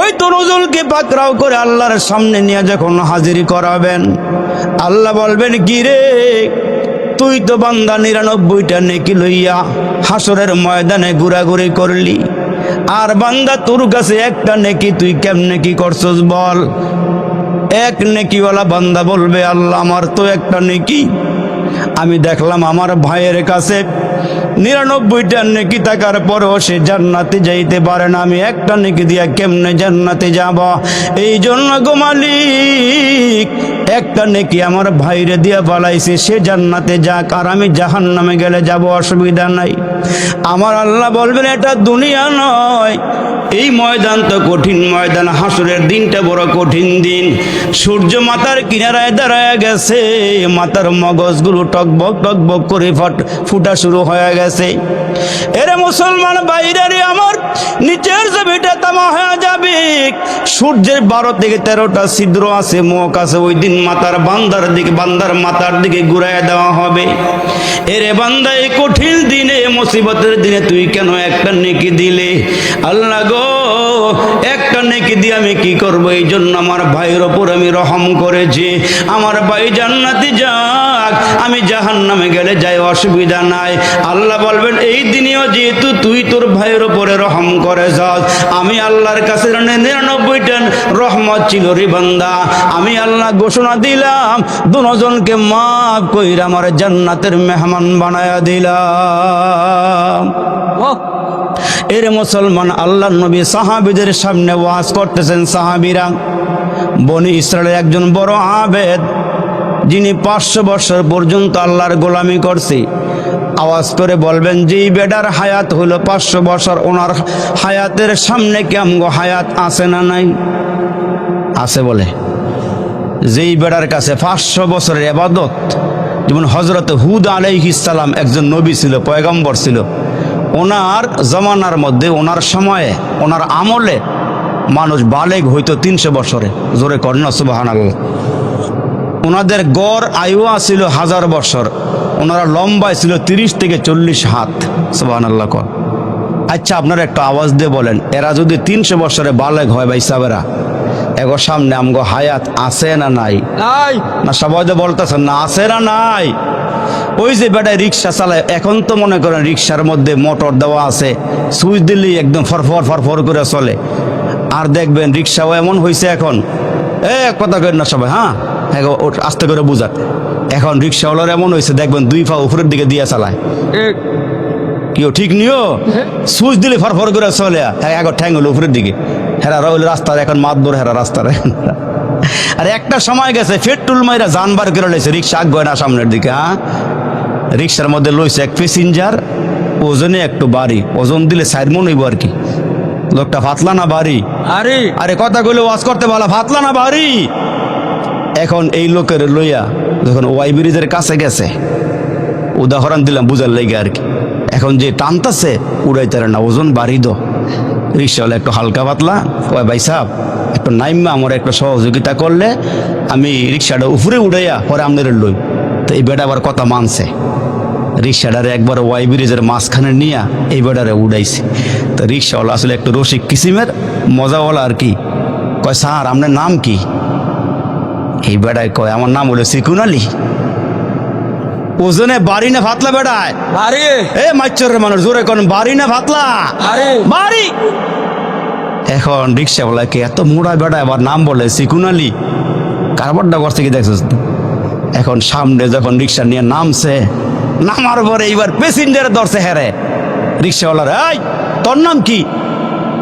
ওই তরুজুলকে পাকড়াও করে আল্লাহর সামনে নিয়ে যখন হাজির করাবেন, আল্লাহ বলবেন কি রে, তুই তো বান্দা 99টা নেকি লইয়া হাসরের ময়দানে ঘোরাঘুরি করলি, আর বান্দা তোর কাছে একটা নেকি, তুই কেমনে কি করছস বল। এক নেকিওয়ালা বান্দা বলবে, আল্লাহ আমার তো একটা নেকি, আমি দেখলাম আমার ভাইয়ের কাছে 99টা নেকি থাকার পরও সে জান্নাতে যাইতে পারে না, আমি একটা নেকি দিয়া কেমনে জান্নাতে যাব। এই জন্য গো মালিক, একটা নেকি আমার ভাইরে দিয়া পালাইছে, সে জান্নাতে যাক, আর আমি জাহান্নামে গেলে যাব, অসুবিধা নাই। আমার আল্লাহ বলবেন, এটা দুনিয়া নয়, এই ময়দান তো কঠিন ময়দান, হাসরের দিনটা বড় কঠিন দিন। সূর্য মাথার কিনারায় দাঁড়ায় গেছে, মাথার মগজগুলো টকবক টকবক করে ফুটা শুরু হয়ে গেছে। এরে মুসলমান বাইরে আমার নিচের জমিটা তামা হয়ে যাবে, সূর্যের 12 থেকে 13টা ছিদ্র আছে, মুখ আছে, ওই দিন মাথার বান্দার মাথার দিকে ঘুরাইয়া দেওয়া হবে। এরে বান্দা, এই কঠিন দিনে, মুসিবতের দিনে তুই কেন একটা নেকি দিলে? আল্লাহ গো, একটা নেকি দিয়ে আমি কি করব? এই জন্য আমার ভাইয়ের ওপর আমি রহম করেছি, আমার ভাই জান্নাতে যাক, আমি জাহান্নামে গেলে যাই, অসুবিধা নাই। আল্লাহ বলবেন, এই দিনেও যেহেতু তুই তোর ভাইয়ের ওপরে রহম করে যাস, আমি আল্লাহর কাছে 99টা রহমত ছিল রে বান্দা, আমি আল্লাহ ঘোষণা দিলাম, দুজনকে মাফ কইরা আমার জান্নাতের মেহমান বানায়া দিলাম। এর মুসলমান, আল্লাহর নবী সাহাবীদের সামনে ওয়াজ করতেছেন। সাহাবীরা বনি ইসরায়েলের একজন বড় আবেদ, যিনি 500 বছর পর্যন্ত আল্লাহর গোলামি করছে, আওয়াজ করে বলবেন, যেই বেডার হায়াত হলো 500 বছর, ওনার হায়াতের সামনে কি আমগো হায়াত আছে না নাই? আছে বলে। যেই বেডার কাছে 500 বছরের ইবাদত, যেমন হযরত হুদ আলাইহিস সালাম একজন নবী ছিল, পয়গম্বর ছিল, ওনার জমানার মধ্যে, ওনার সময়ে, ওনার আমলে মানুষ বালেগ হইতো 300 বছরে। জোরে করেন না সুবহানাল্লাহ। ওনাদের গড় আয়ু ছিল 1000 বছর, ওনারা লম্বায় ছিল 30 থেকে 40 হাত। সুবহানাল্লাহ কর। আচ্ছা, আপনারা একটা আওয়াজ দিয়ে বলেন, এরা যদি 300 বছরে বালেগ হয়, ভাই সাবেরা, এগো সামনে আমগো হায়াত আছে না নাই? নাই না? সবাই তো বলতেছেন না, আছে না নাই? ওই যে বেটায় রিক্সা চালায়, এখন তো মনে করেন রিক্সার মধ্যে মোটর দেওয়া আছে, সুইচ দিলেই একদম ফরফর ফরফর করে চলে। আর দেখবেন রিক্সাও এমন হয়েছে এখন, কথা করেন না সবাই, হ্যাঁ আস্তে করে বুঝান। এখন রিক্সাওয়ালার এমন হয়েছে, দেখবেন 2 পা উপরের দিকে দিয়ে চালায়। কেউ ঠিক নিও, সুইচ দিলে ফরফর করে চলে, এখন ঠ্যাং হলো উপরের দিকে, হেরা রইল রাস্তার, এখন মাতবর হেরা রাস্তার। আর একটা সময় গেছে, পেট্রোল মাইরা জানবার করে লইছে, রিক্সা আগে না সামনের দিকে। হ্যাঁ, রিক্সার মধ্যে লইছে এক প্যাসেঞ্জার, ওজনে একটু বাড়ি, ওজন দিলে 4 মণ হইব আর কি। লোকটা ফাতলা না বাড়ি? আরে কথা কইলে ওয়াজ করতে বলা, ফাতলা না বাড়ি? এখন এই লোকের লইয়া যখন ওয়াই ব্রিজের কাছে গেছে, উদাহরণ দিলাম বুঝার লেগে আর কি, এখন যে টানতাছে উড়াইতে না, ওজন বাড়ি দো। রিক্সাওয়ালা একটু হালকা পাতলা, ওই ভাই সাহেব একটু নাইমা আমার একটু সহযোগিতা করলে আমি রিক্সাটা উপরে উড়াইয়া পরে আপনাদের লই। তো এই বেটা আবার কথা মানছে, রিক্সাটারে একবার ওয়াই ব্রিজের মাঝখানে নিয়ে এই বেটারে উড়াইছে। তো রিক্সাওয়ালা আসলে একটু রসিক কিসিমের মজাওয়ালা আর কি, কয় স্যার আপনার নাম কি? এই বেটায় কয়, আমার নাম হলো সিকুন আলী। ওজনে বাড়ি না ফাতলা? বেটায় বাড়ি। মাইচরের মানুষ, জোরে কোন বাড়ি না ফাতলা? বাড়ি। এখন রিক্সাওয়ালাকে এত মোড়া বেটা আবার নাম বলে সিকুন আলী, কারবারটা করছে কি দেখছিস? এখন সামনে যখন রিক্সা নিয়ে নামছে, নামার পরে এইবার প্যাসেঞ্জারে ধরছে হেরে। রিক্সাওয়ালার, এই তোর নাম কি?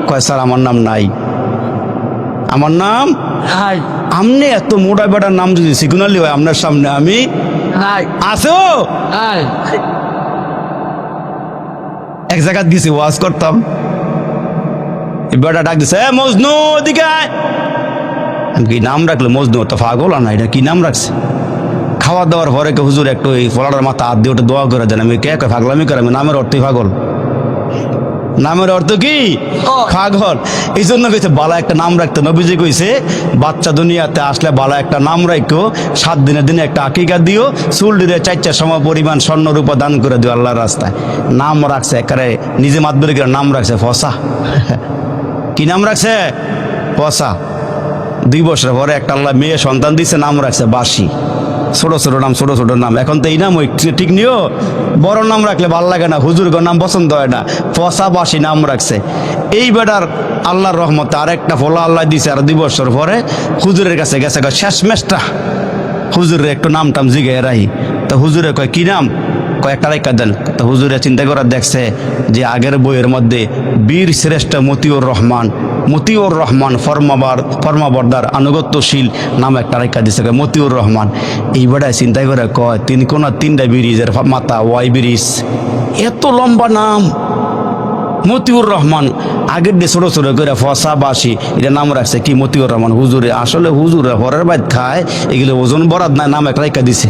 কয় স্যার আমার নাম নাই। আমার নাম নাই। আমনে এত মোটা বেটার নাম যদি সিকুন আলী হয়, আপনার সামনে আমি আছো? এক জায়গায় গেছি ওয়াজ করতাম, বেটা ডাক দিছে, মজনু ওদিকে আয়। আমি কি নাম রাখলো মজনু? তো পাগল না, এটা কি নাম রাখছে? খাওয়া দাওয়ার পরে কে হুজুর একটু এই ফলাটার মাথা হাত দিয়ে ওটা দোয়া করে দেন। আমি কে পাগলামি করে? আমি নামের অর্থই পাগল। নামের অর্থ কি? পাগল। এই জন্য কইছে বালা একটা নাম রাখতে। নবীজি কইছে, বাচ্চা দুনিয়াতে আসলে বালা একটা নাম রাখো, 7 দিনের দিনে একটা আকিকা দিও, চুল দিলে 4 সম পরিমাণ স্বর্ণ রূপা দান করে দিও আল্লাহর রাস্তায়। নাম রাখছে একেবারে নিজে মাতবরে নাম রাখছে ফসা। কি নাম রাখছে? পচা। 2 বছর পরে একটা আল্লাহ মেয়ে সন্তান দিছে, নাম রাখছে বাসি। ছোট ছোট নাম, ছোট ছোট নাম। এখন তো এই নাম ওই ঠিক নিও, বড় নাম রাখলে ভাল লাগে না, হুজুরগর নাম পছন্দ হয় না, পচা বাসি নাম রাখছে। এই বেটার আল্লাহর রহমতে আরেকটা ফলা আল্লাহ দিছে, আর 2 বছর পরে হুজুরের কাছে গেছে, শেষ মেশটা হুজুরের একটু নাম টাম জিগে রাহি। তো হুজুরে কয় কি নাম? কয়েকটা রেখা দেন। তো হুজুরে চিন্তা করে দেখছে যে আগের বইয়ের মধ্যে বীর শ্রেষ্ঠ মতিউর রহমান ফরমাবরদার আনুগত্যশীল নাম একটা রেখা দিছে, মতিউর রহমান। এই বেড়ায় চিন্তা করে কয় তিনি কোন 3টা ব্রিজের মাথা, ওয়াই ব্রিজ, এত লম্বা নাম মতিউর রহমান। আগের দিয়ে ছোট ছোট করে ফসা বাসি এটা নাম রাখছে কি মতিউর রহমান। হুজুরে আসলে হুজুরে হরের বাইত খায়, এগুলো ওজন বরাদ নাই, নাম একটা রেখা দিছে।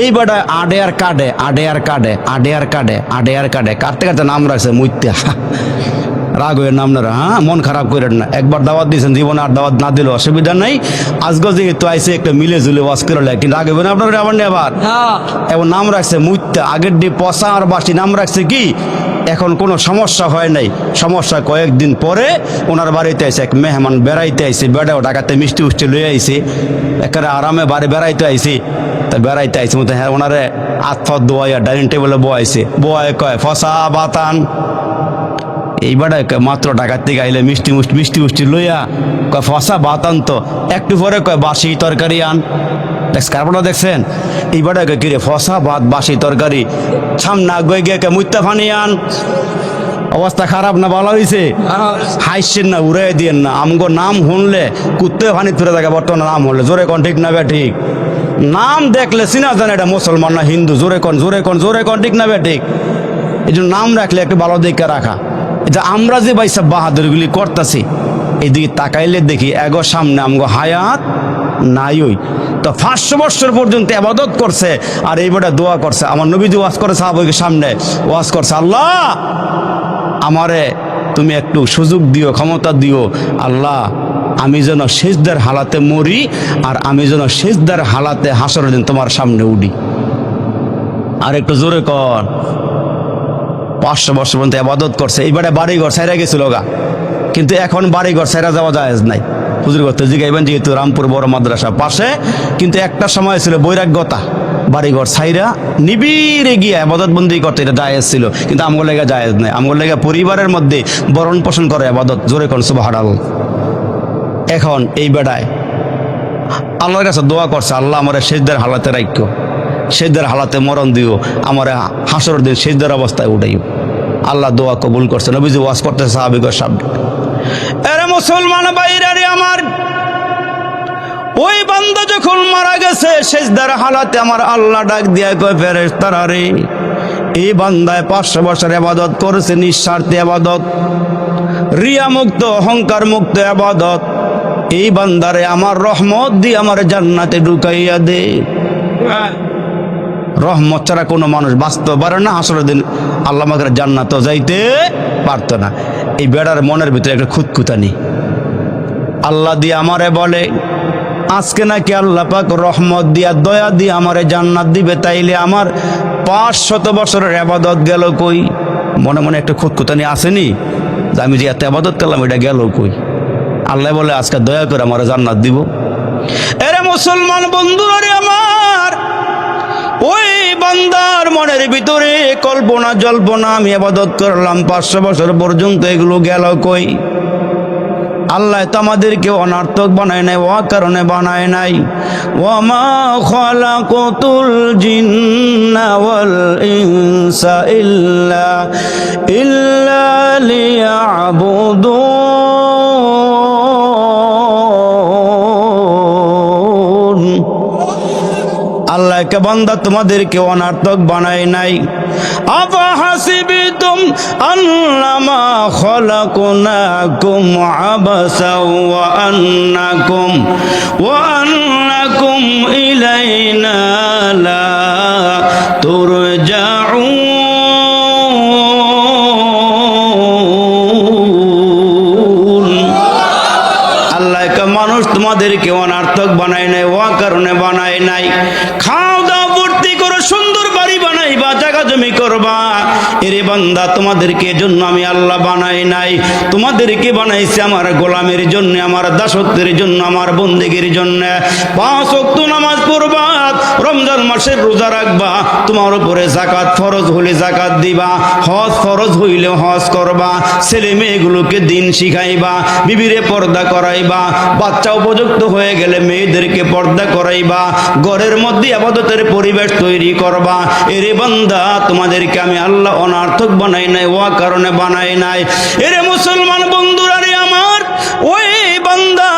এই বেটা আডে আর কাটে কাটতে কাটতে নাম রাখছে মুইত্যা। রাগ হয়ে নাম না, হ্যাঁ মন খারাপ করেন না, একবার দাওয়াত দিয়েছেন, জীবনে আর দাওয়াত না দিলে অসুবিধা নাই। আজকে যেহেতু আইসে একটা মিলে জুলে ওয়াজ করে, কিন্তু আগে না আপনার আবার নিয়ে আবার এবার নাম রাখছে মুইত্যা। আগের দিয়ে পচা আর বাসি নাম রাখছে কি। এখন কোনো সমস্যা হয় নাই। সমস্যা কয়েকদিন পরে ওনার বাড়িতে আইসে এক মেহমান বেড়াইতে আইসে, বেড়াও ঢাকাতে মিষ্টি উষ্টি লয়ে আইসে, একেবারে আরামে বাড়ি বেড়াইতে আইসে। তা বেড়াইতে আইসে মতো হ্যাঁ ওনারে আতফাত দোয়াইয়া ডাইনিং টেবিলে বয়াইছে, বয় কয় ফসা বাতান। এইবার মাত্র ঢাকার থেকে আইলে মিষ্টি মুষ্টি লইয়া কয় ফসা বাতান। তো একটু পরে কয় বাসি তরকারি আন। কারণটা দেখছেন? এইবার কিরে ফসা ভাত বাসি তরকারি, সামনা গই গিয়ে মুত্তা ফানি আন। অবস্থা খারাপ না ভালো হয়েছে? হাইসেন না, উড়াই দিয়েন না। আমগো নাম শুনলে কুত্তে ফানি তুলে থাকে, বর্তমানে নাম হলে জোরে কন ঠিক না বে ঠিক? নাম দেখলে চিনা জানে এটা মুসলমান না হিন্দু, জোরে কন ঠিক না বে ঠিক? এই জন্য নাম রাখলে একটু ভালো দিকে রাখা। এটা আমরা যে ভাই সব বাহাদুরগুলি করতেছি, এদিকে তাকাইলে দেখি এগো সামনে আমগো হায়াত নাই। ওই তো 500 বছর পর্যন্ত ইবাদত করছে, আর এইবারে দোয়া করছে। আমার নবীজি ওয়াজ করে সাহাবাদের সামনে ওয়াজ করছে, আল্লাহ আমারে তুমি একটু সুযোগ দিও, ক্ষমতা দিও আল্লাহ, আমি যেন সিজদার হালাতে মরি, আর আমি যেন সিজদার হালাতে হাসরের দিন তোমার সামনে উঠি। আর একটু জোরে কর। 500 বছর পর্যন্ত ইবাদত করছে। এইবারে বাড়িঘর ছাইরা গেছিল গা, কিন্তু এখন বাড়িঘর ছাইরা যাওয়া জায়েজ নাই। হুজুর করতে জিগাইবেন, যেহেতু রামপুর বড় মাদ্রাসা পাশে, কিন্তু একটা সময় ছিল বৈরাগ্যতা, বাড়িঘর ছাইরা নিবিড়ে গিয়ে ইবাদত বন্দি করতে এটা জায়েজ ছিল, কিন্তু আমগো লেগে জায়েজ নাই। আমগো লেগে পরিবারের মধ্যে বরণ পোষণ করে ইবাদত। জোরে কোন সুবহানাল্লাহ। এখন এই বেড়ায় আল্লাহর কাছে দোয়া করছে, আল্লাহ আমারে সিজদার হালাতে রাখো, সিজদার হালাতে মরণ দিও, আমারে হাসরের দিন সিজদার অবস্থায় উঠাইও। আল্লাহ দোয়া কবুল করছে। নবীজি ওয়াজ করতেছে সাহাবীদের সামনে, আরে মুসলমান ভাইরা রে আমার, ওই বান্দা যখন মারা গেছে সিজদার হালাতে আমার আল্লাহ ডাক দিয়া কয়, ফেরেশতারা রে, এই বান্দায় 500 বছর ইবাদত করেছে, নিঃস্বার্থে ইবাদত, রিয়া মুক্ত অহংকার মুক্ত ইবাদত। এই বান্দারে আমার রহমত দিয়ে আমার জান্নাতে ঢুকাইয়া দে। রহমত ছাড়া কোনো মানুষ বাঁচতে পারে না, হাসরের দিন আল্লাহ মাকে জান্নাতও যাইতে পারতো না। এই বেড়ার মনের ভিতরে একটা খুঁতখুঁতানি। আল্লাহ দিয়ে আমারে বলে, আজকে নাকি আল্লাহ পাক রহমত দিয়া দয়া দিয়ে আমারে জান্নাত দিবে, তাইলে আমার 500 বছরের ইবাদত গেল কই? মনে মনে একটা খুঁতখুঁতানি আসেনি যে আমি যে এত ইবাদত করলাম এটা গেল কই? আল্লাহ বলে আজকে দয়া করে আমারে জান্নাত দিব। এরে মুসলমান বন্ধুরা রে আমার, ওই বান্দার মনের ভিতরে কল্পনা জল্পনা, আমি ইবাদত করলাম 500 বছর পর্যন্ত, এগুলো গেল কই? আল্লাহ তো আমাদেরকে অনার্থক বানায় নাই, ও কারণে বানায় নাই। ওয়ামা খালাকাতুল জিন্না ওয়াল ইনসা ইল্লা লিয়াবুদুন। আল্লাহকে বান্দা তোমাদেরকে অনার্থক বানায় নাই। আফা হাসিবিতুম আন্নামা খালাকনাকুম আবাসা ওয়া আন্নাকুম ইলাইনা লা তুরজাউন। আল্লাহকে মানুষ তোমাদেরকে অনার্থক বানায় নাই, ওয়া কারণে বানায় নাই। খাও দাও ভর্তি করো, সুন্দর বাড়ি বানাইবা, জায়গা জমি করবা, এরে বান্দা, তোমাদেরকে এজন্য আমি আল্লাহ বানাই নাই, তোমাদেরকে বানাইছি আমার গোলামের জন্য, আমার দাসত্বের জন্য, আমার বন্দেগীর জন্য। 5 ওয়াক্ত নামাজ পড়বা, রমজান মাসের রোজা রাখবা, তোমার উপরে যাকাত ফরজ হলে যাকাত দিবা, হজ ফরজ হইলে হজ করবা, ছেলে মেয়েগুলোকে দিন শিখাইবা, বিবিরে পর্দা করাইবা, বাচ্চা উপযুক্ত হয়ে গেলে মেয়েদেরকে পর্দা করাইবা, ঘরের মধ্যে ইবাদতের পরিবেশ তৈরি করবা। এরে বান্দা, তোমাদেরকে আমি আল্লাহ অনার্থক বানাই নাই, ও কারণে বানাই নাই। এরে মুসলমান বন্ধুরা রে আমার, ওই বান্দা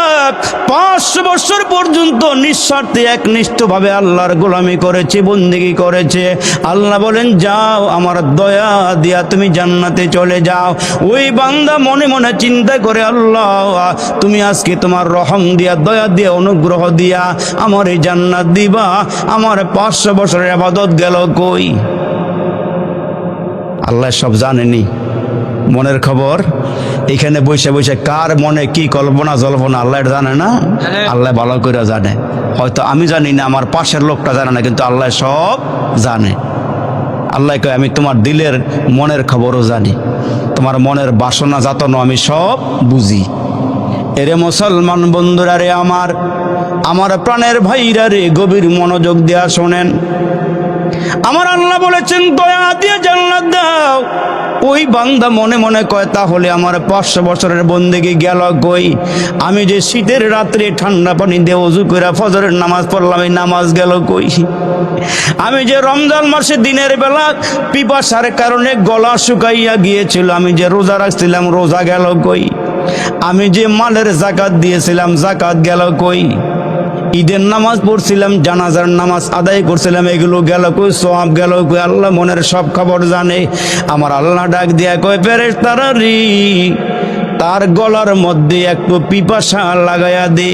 500 বছর পর্যন্ত নিঃস্বার্থে একনিষ্ঠভাবে আল্লাহর গোলামি করেছে, বন্দেগী করেছে। আল্লাহ বলেন, যাও আমার দয়া দিয়া তুমি জান্নাতে চলে যাও। ওই বান্দা মনে মনে চিন্তা করে, আল্লাহ তুমি আজকে তোমার রহম দিয়া, দয়া দিয়া, অনুগ্রহ দিয়া আমার এই জান্নাত দিবা, আমার 500 বছরের ইবাদত গেল কই? আল্লাহ সব জানেনি, মনের খবর। এখানে বসে বসে কার মনে কি কল্পনা জল্পনা আল্লাহ জানে না? আল্লাহ ভালো করে জানে। হয়তো আমি জানি না, আমার পাশের লোকটা জানে না, কিন্তু আল্লাহ সব জানে। আল্লাহ কয়, আমি তোমার দিলের মনের খবরও জানি, তোমার মনের বাসনা যাতনা আমি সব বুঝি। এরে মুসলমান বন্ধুরা রে আমার, আমার প্রাণের ভাইরা রে, গভীর মনোযোগ দেয়া শোনেন। আমার আল্লাহ বলেছেন, দয়া দিয়ে জান্নাত দাও। ওই বান্দা মনে মনে কয়, তাহলে আমার 500 বছরের বন্দেগী গেল কই? আমি যে শীতের রাত্রে ঠান্ডা পানি দিয়ে ওযু করে ফজরের নামাজ পড়লাম, এই নামাজ গেল কই? আমি যে রমজান মাসে দিনের বেলা পিপাসার কারণে গলা শুকাইয়া গিয়েছিল, আমি যে রোজা রাখছিলাম, রোজা গেল কই? আমি যে মালের যাকাত দিয়েছিলাম, যাকাত গেল কই? ঈদের নামাজ পড়ছিলাম, জানাজার নামাজ আদায় করছিলাম, এগুলো গেল কই? সওয়াব গেল কই? আল্লাহ মনের সব খবর জানে। আমার আল্লাহ ডাক দিয়া কয়, ফেরেশতারা রে, তার গলার মধ্যে একটু পিপাসা লাগায়া দে,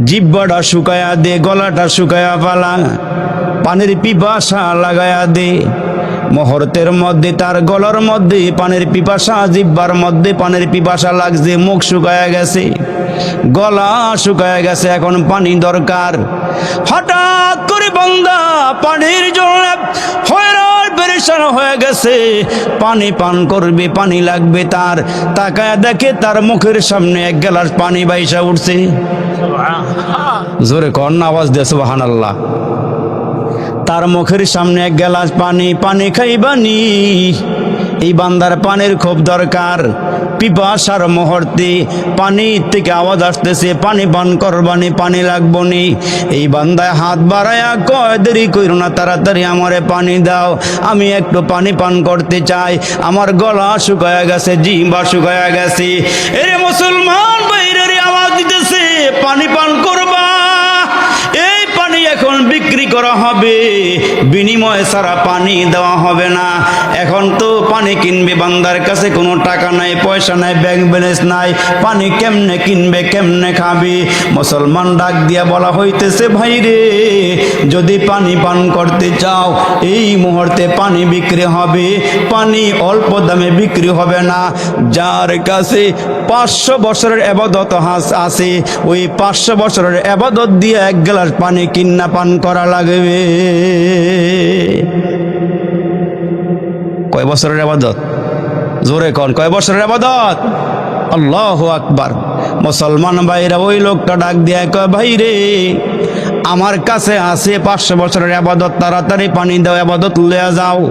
জিহ্বাটা শুকায়া দে, গলাটা শুকায়া ফালা, পানির পিপাসা লাগায়া দে। মুহূর্তের মধ্যে তার গলার মধ্যে পানির পিপাসা, জিহ্বার মধ্যে পানির পিপাসা লাগছে, মুখ শুকায়া গেছে, গলা শুকায়া গেছে, এখন পানি দরকার। হঠাৎ করে বান্দা পানির জন্য হয়রান পেরেশান হয়ে গেছে, পানি পান করবে, পানি লাগবে তার। তাকায়া দেখে তার মুখের সামনে 1 গ্লাস পানি বাইসা উঠছে। জোরে কর না, আওয়াজ দিয়ে সুবহানাল্লাহ। তার মুখের সামনে 1 গ্লাস পানি, পানি খাইবানি। এই বান্দার পানির খুব দরকার। পিপাসার মুহূর্তে পানি থেকে আওয়াজ আসতেছে, পানি পান করবানি, পানি লাগবনি। এই বান্দায় হাত বাড়ায়া কয়, দেরি কইরো না, তাড়াতাড়ি আমারে পানি দাও, আমি একটু পানি পান করতে চাই, আমার গলা শুকায়া গেছে, জিহ্বা শুকায়া গেছে। এরে মুসলমান বাইরে আওয়াজ দিতেছে, পানি পান করবা। এই পানি এখন বিক্রি করা হবে, বিনিময় ছাড়া পানি দেওয়া হবে না। এখন তো পানি কিনবে, বান্দার কাছে কোনো টাকা নাই, পয়সা নাই, ব্যাংক ব্যালেন্স নাই, পানি কেমনে কিনবে, কেমনে খাবে? মুসলমান ডাক দিয়া বলা হইতেছে, ভাই রে, যদি পানি পান করতে চাও, এই মুহূর্তে পানি বিক্রি হবে, পানি অল্প দামে বিক্রি হবে না। যার কাছে 500 বছরের ইবাদত আছে, ওই 500 বছরের ইবাদত দিয়ে 1 গ্লাস পানি কিন্না পান করা লাগবে। কয় বছরের ইবাদত? জোরে কোন, কয় বছরের ইবাদত? আল্লাহু আকবার। মুসলমান ভাইরা ওই লোকটা ডাক দিয়ে কয়, ভাই রে, আমার কাছে আছে 500 বছরের ইবাদত, তাড়াতাড়ি পানি দাও, ইবাদত লইয়া যাও,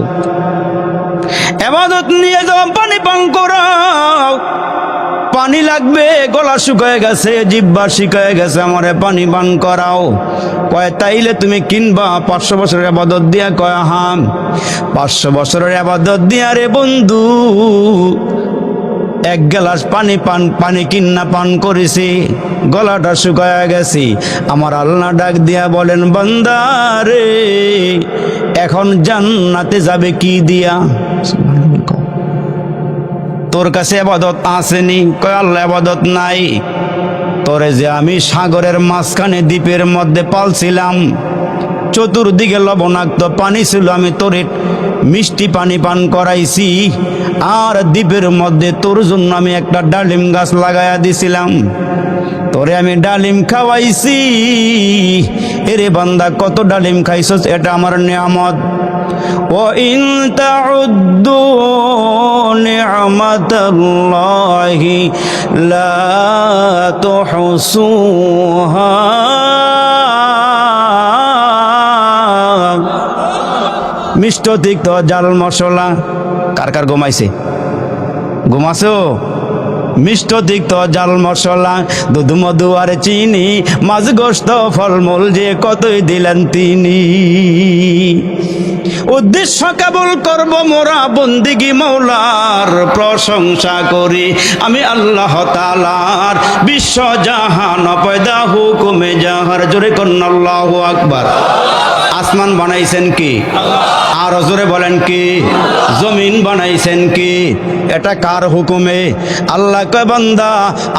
ইবাদত নিয়ে যাও, পানি পান করাও। পানি লাগবে, গলা শুকায় গেছে, জিহ্বা শুকায় গেছে, আমারে পানি পান করাও। কয়, তাইলে তুমি কিনবা 500 বছরের ইবাদত দিয়া? কয়, হ্যাঁ, 500 বছরের ইবাদত দিয়া রে বন্ধু 1 গ্লাস পানি কিন্না পান করেছি, গলাটা শুকায় গেছে। আমার আল্লাহ ডাক দিয়া বলেন, বান্দা রে, এখন জান্নাতে যাবে কি দিয়া? তোর কাছে ইবাদত আসেনি? কয়, আল্লাহ ইবাদত নাই। তোরে যে আমি সাগরের মাঝখানে দ্বীপের মধ্যে পালছিলাম, চতুর্দিকে লবণাক্ত পানি ছিল, আমি তোরে মিষ্টি পানি পান করাইছি, আর দ্বীপের মধ্যে তোর জন্য আমি একটা ডালিম গাছ লাগাইয়া দিছিলাম, তোরে আমি ডালিম খাওয়াইছি। এরে বান্দা, কত ডালিম খাইছস, এটা আমার নিয়ামত। وإن تعدوا نعمة الله لا تحصوها মিষ্ট তিক্ত জাল মশলা কার কার ঘুমাইছে ঘুমাছো মিষ্ট তিক্ত জাল মশলা দুধ মধু আর চিনি মাছ গোস্ত ফলমূল যে কতই দিলেন তিনি উদ্দেশ্য কেবল করব মোরা বন্দিগি মৌলার প্রশংসা করি আমি আল্লাহ তাআলার বিশ্ব জাহান পয়দা হুকুমে জাহার জোরে কন্না আল্লাহু আকবার আসমান বানাইছেন কি আর জোরে বলেন কি জমিন বানাইছেন কি এটা কার হুকুমে আল্লাহ কয় বান্দা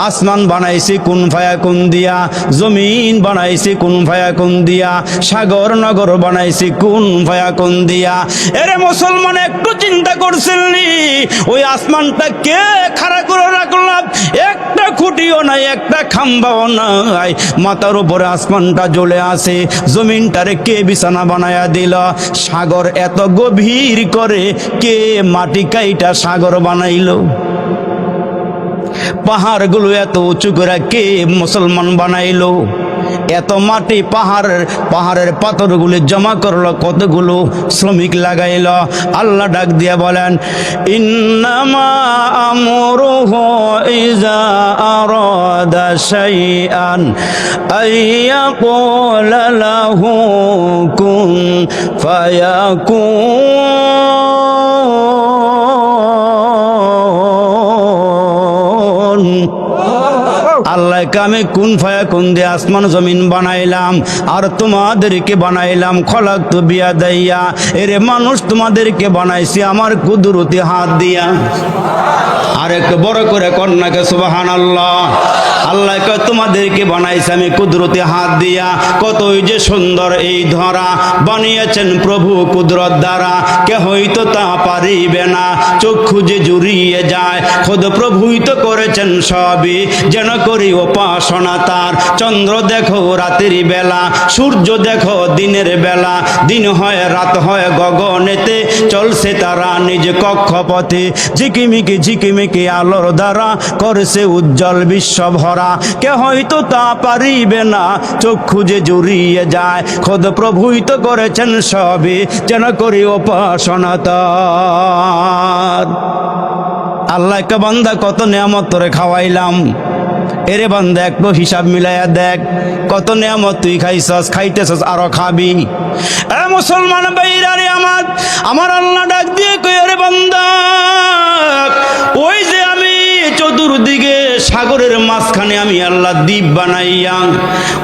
আসমান বানাইছি কুন ফায়াকুন দিয়া জমিন বানাইছি কুন ফায়াকুন দিয়া সাগর নগর বানাইছি কুন ফায়াকুন দিয়া এরে মুসলমান একটু চিন্তা করছিলি ওই আসমানটা কে খাড়া করে রাখলাম একটা খুঁটিও নাই একটা খাম্বাও নাই মাথার উপরে আসমানটা জ্বলে আছে জমিনটারে কে বিছানা বানায়া দিল সাগর এত গভীর করে কে মাটি কাইটা সাগর বানাইলো পাহাড়গুলো এত উঁচু করে কে মুসলমান বানাইলো এত মাটি পাহাড়ের পাথরগুলো জমা করলো কতগুলো শ্রমিক লাগাইলো আল্লাহ ডাক দিয়া বলেন ইন্নামা আমরুহু ইযা আরাদা শাইআন আইয়াকুলা লাহু কুন ফায়াকুন আল্লাহকে আমি কুন ফায়াকুন দিয়ে আসমান জমিন বানাইলাম আর তোমাদেরকে বানাইলাম খলাকতু বিয়াদাইয়া এরে মানুষ তোমাদেরকে বানাইছি আমার কুদরতি হাত দিয়া আর একটু বড় করে কন্যাকে সুবহানাল্লাহ আল্লাহকে তোমাদেরকে বানাইছি আমি কুদরতি হাত দিয়া কতই যে সুন্দর এই ধরা বানিয়েছেন প্রভু কুদরত দ্বারা কেহই তো তা পারিবে না চক্ষু যে জুড়িয়ে যায় খোদ প্রভুই তো করেছেন সবই যেন করি উপাসনা তার চন্দ্র দেখো রাতের বেলা সূর্য দেখো দিনের বেলা দিন হয় রাত হয় গগনেতে চলছে তারা নিজ কক্ষপথে ঝিকিমিকি ঝিকিমিকি আলোর দ্বারা করছে উজ্জ্বল বিশ্ব ভরা কে হয়তো তা পারিবে না চক্ষু যে জুড়িয়ে যায় খোদ প্রভুই তো করেছেন সবই যেন করি উপাসনা তার আল্লাহকে বান্দা কত নিয়ামত তোরে খাওয়াইলাম এরে বান্দা একটু হিসাব মিলাইয়া দেখ কত নিয়ামত তুই খাইছস খাইতেছস আরো খাবি এ মুসলমান ভাইরা রে আমার আল্লাহ ডাক দিয়ে কই রে বান্দা ওই যে আমি চতুর্দিকে সাগরের মাঝখানে আমি আল্লাহ দ্বীপ বানাইয়া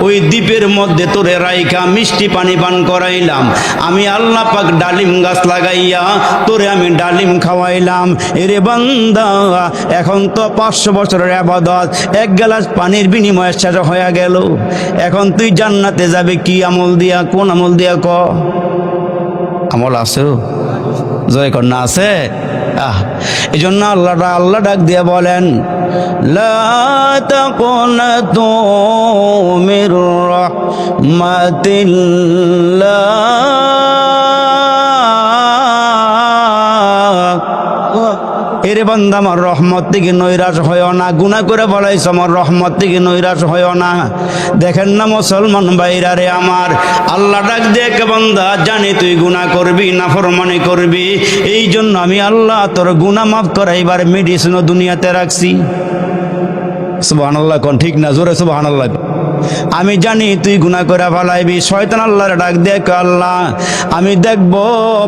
ওই দ্বীপের মধ্যে তোরে রাইখা মিষ্টি পানি পান করাইলাম আমি আল্লাহ পাক ডালিম গাছ লাগাইয়া তোরে আমি ডালিম খাওয়াইলাম এরে বান্দা এখন তো 500 বছরের ইবাদত এক গ্লাস পানির বিনিময়ে শেষ হয়ে গেল এখন তুই জান্নাতে যাবে কি আমল দিয়া কোন আমল দিয়া ক আমল আছে জয় কর না আছে এই জন্য আল্লাহ ডাক দিয়া বলেন লা তাকুনাতু মির রাহমাতিল্লাহ এরে বান্দা আমার রহমত থেকে নৈরাশ হয় না গুনাহ করে বলাইছ আমার রহমত থেকে নৈরাশ হয় না দেখেন না মুসলমান ভাইরা রে আমার আল্লাহ ডাক দিয়ে কে বান্দা জানি তুই গুনাহ করবি নাফরমানি করবি এই জন্য আমি আল্লাহ তোর গুনাহ মাফ করাইবার মেডিসিনও দুনিয়াতে রাখছি সুবহানাল্লাহ কোন ঠিক না জোরে সুবহানাল্লাহ আমি জানি তুই গুনাহ করে ফেলাইবি শয়তান আল্লাহর ডাক দিয়ে কে আল্লাহ আমি দেখবো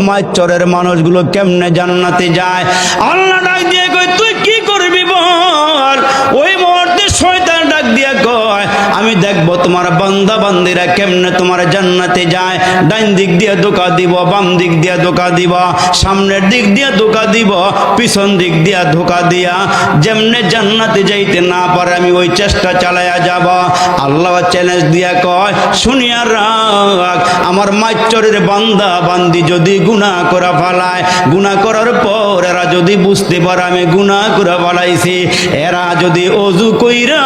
মাইচরের মানুষগুলো কেমনে জান্নাতে যায় আল্লাহ ডাক দিয়ে কই তুই কি করবি বল ওই মুহূর্তে শয়তান ডাক দিয়ে কয় আমি দেখবো তোমার বান্দা বান্দিরা কেমনে তোমার জান্নাতে যায় ডাইন দিক দিয়ে ধোঁকা দিব বাম দিক দিয়ে ধোঁকা দিব সামনের দিক দিয়ে ধোঁকা দিব পিছন দিক দিয়ে ধোঁকা দিয়া যেমনে জান্নাতে যাইতে না পারে আমি ওই চেষ্টা চালায়া যাব আল্লাহ চ্যালেঞ্জ দিয়া কয় শুনিয়া রাখ আমার মাইচরের বান্দা বান্দি যদি গুনাহ করে ফেলায় গুনাহ করার পর এরা যদি বুঝতে পারে আমি গুনাহ করে ফেলাইছি এরা যদি ওযু কইরা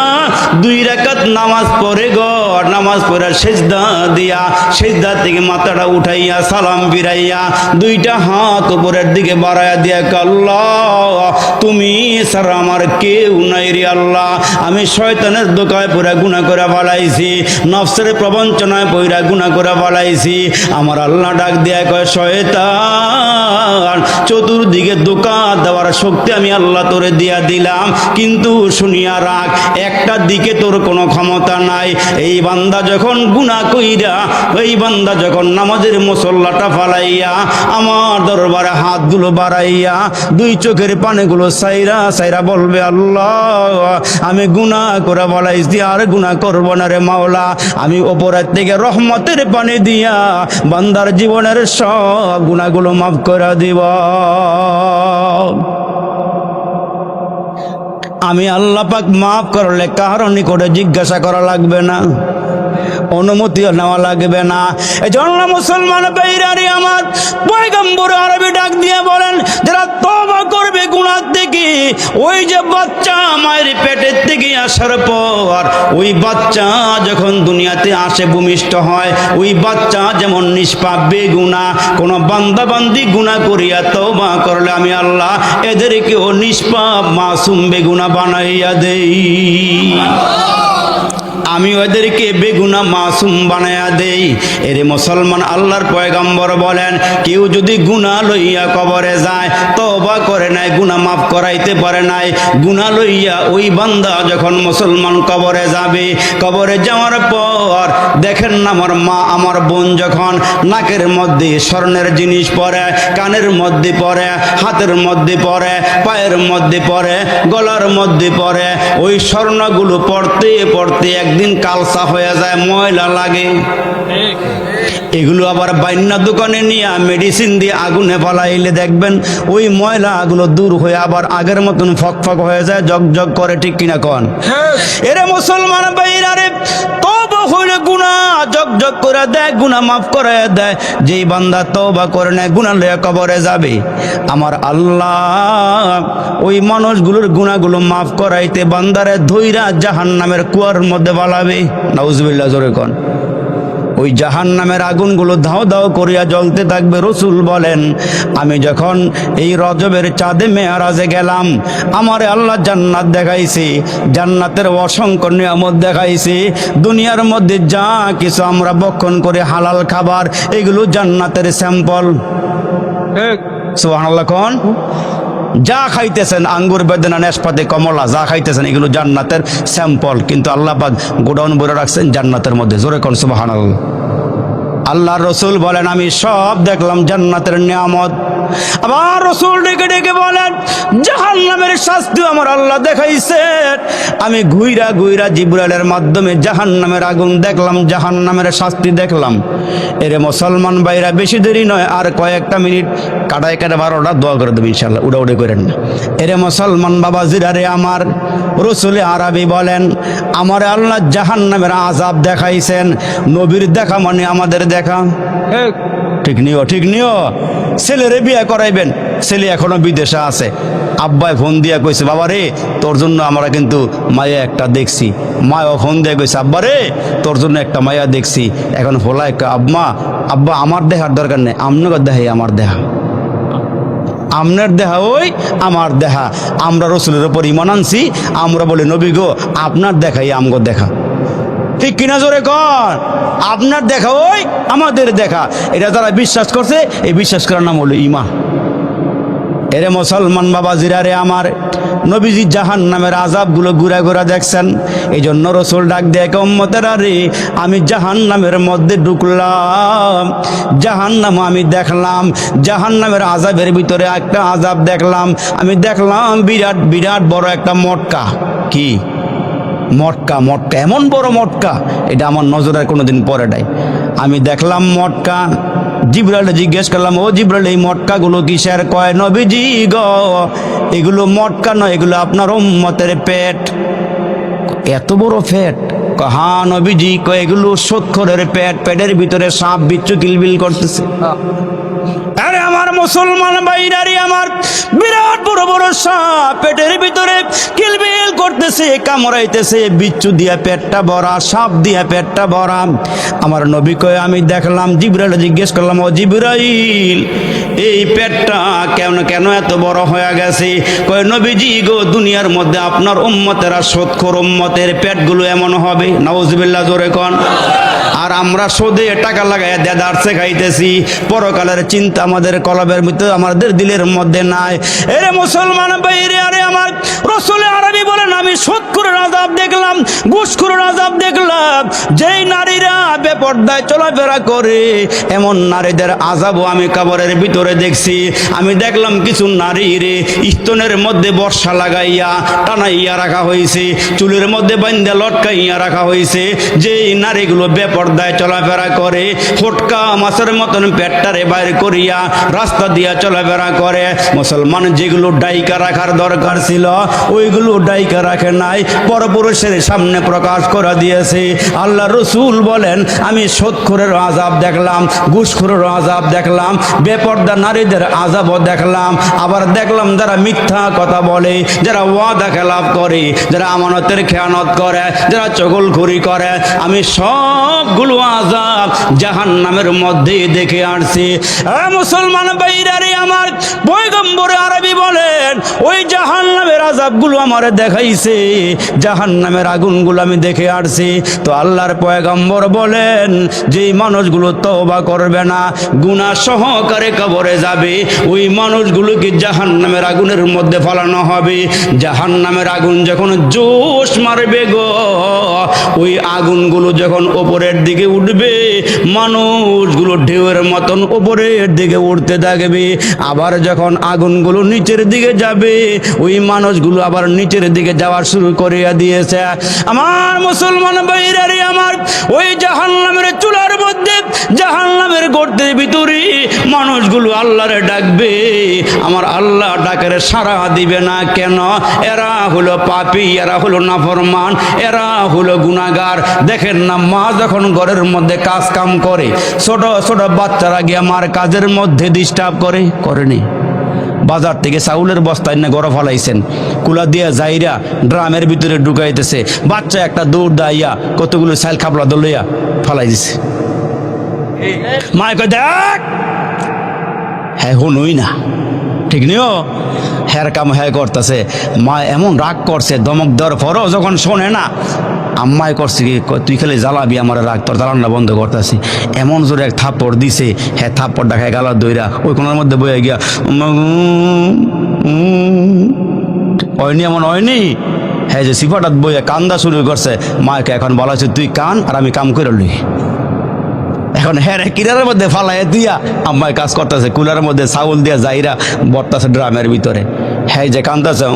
2 রাকাত নামাজ পড়ে গো, নামাজ পড়া সেজদা দিয়া, সেজদা থেকে মাথাটা উঠাইয়া সালাম ফিরাইয়া 2টা হাত উপরের দিকে বাড়াইয়া দিয়া, আল্লাহ তুমি ছাড়া আমার কেউ নাই রে আল্লাহ, আমি শয়তানের দোকায় পড়ে গুনাহ করে ফেলাইছি, নফসের প্রবঞ্চনায় পড়ে গুনাহ করে ফেলাইছি। আমার আল্লাহ ডাক দিয়া কয়, শয়তান চতুর্দিকে ধোঁকা দেওয়ার শক্তি আমি আল্লাহ তোরে দিয়া দিলাম, কিন্তু শুনিয়া রাখ, একটা দিকে তোর কোনো ক্ষমতা নাই। এই বান্দা যখন গুনাহ কইরা, এই বান্দা যখন নামাজের মুসল্লাটা ফালাইয়া আমার দরবারে হাতগুলো বাড়াইয়া 2 চোখের পানিগুলো সাইরা সাইরা বলবে, আল্লাহ আমি গুনাহ করে ফেলাইছি, আর গুনাহ করব না রে মাওলা, আমি উপরের থেকে রহমতের পানি দিয়া বান্দার জীবনের সব গুনাহগুলো মাফ করে দিব। আমি আল্লাহ পাক মাফ করলে কারো নিকটে জিজ্ঞাসা করা লাগবে না, অনুমতিও নেওয়া লাগবে না। এজন্য মুসলমান ভাইরারে আমার, পয়গম্বর আরবি ডাক দিয়ে বলেন, যারা তওবা করবে গুনাহ থেকে, ওই যে বাচ্চা মায়ের পেটের থেকে আসার পর ওই বাচ্চা যখন দুনিয়াতে আসে ভূমিষ্ঠ হয়, ওই বাচ্চা যেমন নিষ্পাপ বেগুনাহ, কোন বান্দা বান্দি গুনাহ করিয়া তওবা করলে আমি আল্লাহ এদেরকেও নিষ্পাপ মাসুম বেগুনাহ বানাইয়া দেই, আমি ওদেরকে বেগুনাহ মাসুম বানায়া দেই। এরে মুসলমান, আল্লাহর পয়গম্বর বলেন, কেউ যদি গুনাহ লইয়া কবরে যায়, তওবা করে নাই, গুনাহ মাফ করাইতে পারে নাই, গুনাহ লইয়া ওই বান্দা যখন মুসলমান কবরে যাবে, কবরে যাওয়ার পর দেখেন না, আমার মা আমার বোন যখন নাকের মধ্যে স্বর্ণের জিনিস পরে, কানের মধ্যে পরে, হাতের মধ্যে পরে, পায়ের মধ্যে পরে, গলার মধ্যে পরে, ওই স্বর্ণগুলো পড়তে পড়তে একদিন কালসা হয়ে যায়, ময়লা লাগে। এগুলো আবার বাইন্না দোকানে নিয়ে মেডিসিন দিয়ে আগুনে ফেলাইলে দেখবেন ওই ময়লাগুলো দূর হয়ে আবার আগের মতন ফকফক হয়ে যায়, জগজগ করে, ঠিক কিনা কন? এরে মুসলমান ভাইরারে, তওবা হইলে গুনাহ জগজগ করে দেয়, গুনাহ মাফ করে দেয়। যেই বান্দা তওবা করে না, গুনাহ লইয়া কবরে যাবে, আমার আল্লাহ ওই মানুষগুলোর গুনাহগুলো মাফ করাইতে বান্দারে ধইরা জাহান্নামের কুয়ার মধ্যে ফালাবে। নাউজুবিল্লাহ, জোরে কন। ওই জাহান্নামের আগুনগুলো ধাও ধাও করিয়া জ্বলতে থাকবে। রসুল বলেন, আমি যখন এই রজবের চাঁদে মেয়ারাজে গেলাম, আমারে আল্লাহ জান্নাত দেখাইছে, জান্নাতের অসংখ্য নিয়ামত দেখাইছে। দুনিয়ার মধ্যে যা কিছু আমরা ভক্ষণ করে হালাল খাবার, এগুলো জান্নাতের স্যাম্পল। সুবহানাল্লাহ কোন? যা খাইতেছেন, আঙ্গুর, বেদানা, নাশপাতি, কমলা, যা খাইতেছেন এগুলো জান্নাতের স্যাম্পল, কিন্তু আল্লাহ পাক গোডাউন ভরে রাখছেন জান্নাতের মধ্যে। জোরে কোন সুবহানাল্লাহ। আল্লাহর রসুল বলেন, আমি সব দেখলাম জান্নাতের নিয়ামত। আবার রসুল ডেকে ডেকে বলেন, জাহান্নামের শাস্তি আমার আল্লাহ দেখাইছে। আমি ঘুইরা ঘুইরা জিবরাইলের মাধ্যমে জাহান্নামের আগুন দেখলাম, জাহান্নামের শাস্তি দেখলাম। এরে মুসলমান ভাইরা, বেশি দেরি নয়, আর কয়েকটা মিনিট, কাটায় কাটা 12টা দোয়া করে দেবে ইনশাআল্লাহ, উড়াউড়ি করেন না। এরে মুসলমান বাবা জিরারে আমার, রসুল আরবি বলেন, আমার আল্লাহ জাহান্নামের আযাব দেখাইছেন। নবীর দেখা মানে আমাদের দেখা, ঠিক নিও, ঠিক নিও। ছেলেরে বিয়ে করাইবেন, ছেলে এখনো বিদেশে আছে, আব্বাই ফোন দিয়া কইছে, বাবা রে তোর জন্য আমরা কিন্তু মায়া একটা দেখছি। মায়ও ফোন দিয়ে কইছে, আব্বা রে তোর জন্য একটা মায়া দেখছি। এখন ফোলা একটা, আব্বা আমার দেখার দরকার নেই, আপনার দেখাই আমার দেখা, আপনার দেহা ওই আমার দেহা। আমরা রসুলের উপর ঈমান আনছি, আমরা বলি নবী গো আপনার দেখাই আমগো দেখা, ঠিক কিনা জোরে কর? আপনার দেখা ওই আমাদের দেখা, এটা যারা বিশ্বাস করছে, এই বিশ্বাস করার নাম হলো ঈমান। এরে মুসলমান বাবা জিরারে আমার, নবীজি জাহান্নামের আযাবগুলো ঘুরা ঘুরা দেখছেন। এই জন্য রসুল ডাক দিয়ে, উম্মতেরা রে, আমি জাহান্নামের মধ্যে ঢুকলাম, জাহান্নাম আমি দেখলাম, জাহান্নামের আযাবের ভিতরে একটা আযাব দেখলাম। আমি দেখলাম বিরাট বিরাট বড় একটা মটকা। কি মটকা? মটকা, এমন বড় মটকা, এটা আমার নজরে কোনোদিন পড়ে নাই। আমি দেখলাম মটকা। জিবরাইলে জিজ্ঞেস করলাম, ও জিবরাইল, এই মটকাগুলো কিসের? কয়, নবীজি গো এগুলো মটকা নয়, এগুলো আপনার উম্মতের পেট। এত বড় পেট? হ্যাঁ নবীজি, কয় এগুলো শতখরের পেট, পেটের ভিতরে সাপ বিচ্ছু কিলবিল করতেছে। আরে আমার মুসলমান ভাইরারে আমার, বিরাট বড় বড় সাপ পেটের ভিতরে কিলবিল করতেছে, কামড়াইতেছে, বিচ্ছু দিয়া পেটটা ভরা, সাপ দিয়া পেটটা ভরা। আমার নবী কয় আমি দেখলাম, জিবরাইল জিজ্ঞেস করলাম, ও জিবরাইল এই পেটটা কেন কেন এত বড় হয়ে গেছে? কয় নবীজি গো, দুনিয়ার মধ্যে আপনার উম্মতেরা 70 উম্মতের পেটগুলো এমন হবে। নাউজুবিল্লাহ, জোরে কোন। আর আমরা সুদে টাকা লাগাই দেদারসে খাইতেছি, পরকালের চিন্তা আমাদের কলবের ভিতরে, আমাদের দিলের মধ্যে নাই। এরে মুসলমান ভাইরে, আরে আমার রাসূল আরবি বলেন আমি সুদখোরের আযাব দেখলাম, ঘুষখোরের আযাব দেখলাম। যেই নারীরা বেপরদায় চলাফেরা করে, এমন নারীদের আযাবও আমি কবরের ভিতরে দেখছি। আমি দেখলাম কিছু নারীরে স্তনের মধ্যে বর্ষা লাগাইয়া টানাইয়া রাখা হয়েছে, চুলের মধ্যে বান্ধা লটকাইয়া রাখা হয়েছে। যেই নারীগুলো বেপরদায় চলাফেরা করে, ফটকা মাছের মতন পেটটারে বাইর করিয়া রাস্তা দিয়া চলাফেরা করে, মুসলমান যেগুলো ডাইকা রাখার দরকার ছিল ওইগুলো ডাইকা রাখে নাই, পরপুরুষের সামনে প্রকাশ করে দিয়েছে। আল্লাহ রসুল বলেন আমি সুদখোরের আযাব দেখলাম, ঘুষখোরের আযাব দেখলাম, বেপর্দা নারীদের আযাবও দেখলাম। আবার দেখলাম যারা মিথ্যা কথা বলে, যারা ওয়াদা খেলাফ করে, যারা আমানতের খেয়ানত করে, যারা চগলখড়ি করে, আমি সবগুলো আযাব জাহান্নামের মধ্যে দেখে আসছি। মুসলমান ভাইরারে আমার, পয়গম্বর আরবি বলেন ওই জাহান্নামের আযাবগুলো আমারে দেখাইছে, জাহান্নামের আগুনগুলো আমি দেখে আসছি। তো আল্লাহর পয়গম্বর বলেন যেই মানুষগুলো তওবা করবে না, গুনাহ সহকারে কবরে যাবে, ওই মানুষগুলোকে জাহান্নামের আগুনের মধ্যে ফেলানো হবে। জাহান্নামের আগুন যখন জোশ মারবে গো, ওই আগুনগুলো যখন ওপরের দিকে উঠবে, মানুষগুলো ঢেউয়ের মতন ওপরের দিকে উঠতে থাকবে। আবার যখন আগুনগুলো নিচের দিকে যাবে, ওই মানুষগুলো আবার নিচের দিকে যাওয়া শুরু করে দিয়েছে। আমার মুসলমান ভাইরারে আমার, ওই জাহান্নামের চুলার মধ্যে, জাহান্নামের গর্তের ভিতরে মানুষগুলো আল্লাহরে ডাকবে। আমার আল্লাহ ডাকের সাড়া দিবে না কেন? এরা হলো পাপী, এরা হলো নাফরমান, এরা হলো গুনাহগার। দেখেন না, মা যখন ঘরের মধ্যে কাজ কাম করে, ছোট ছোট বাচ্চারা গিয়ে আমার কাজের মধ্যে ডিস্টার্ব করেনি? বাজার থেকে চাউলের বস্তায় না গড় ফলাইছেন, কুলা দিয়া যাইরা ড্রামের ভিতরে ঢুকাইতেছে, বাচ্চা একটা দৌড় দাইয়া কতগুলো চাইল খাবলা দলিয়া ফলাই দিছে। মায় কয় দেখ, হ্যাঁ হুনই না, ঠিক নিও, হ্যার কাম হ্যাঁ করতেছে। মা এমন রাগ করছে, দমক দেওয়ার পরও যখন শোনে না, আম্মায় করছে কি, তুই খালি জ্বালাবি আমার, রাগ তোর জ্বালানটা বন্ধ করতেছি। এমন জোরে এক থাপ্পড় দিছে, হ্যাঁ থাপ্পড়টা খায় গালার দইরা ওই কোনার মধ্যে বয়ে গিয়া হয়নি, এমন হয়নি। হ্যাঁ যে সিফাটাত বইয়া কান্দা শুরু করছে। মাকে এখন বলা হচ্ছে তুই কান আর আমি কাম করে লই। এখন হ্যাঁ কিনারের মধ্যে ফালাইয়া দিয়া আম্মায় কাজ করতেছে, কুলারের মধ্যে চাউল দিয়া যাইরা বর্তাছে ড্রামের ভিতরে। হ্যাঁ যে কান্দাছে,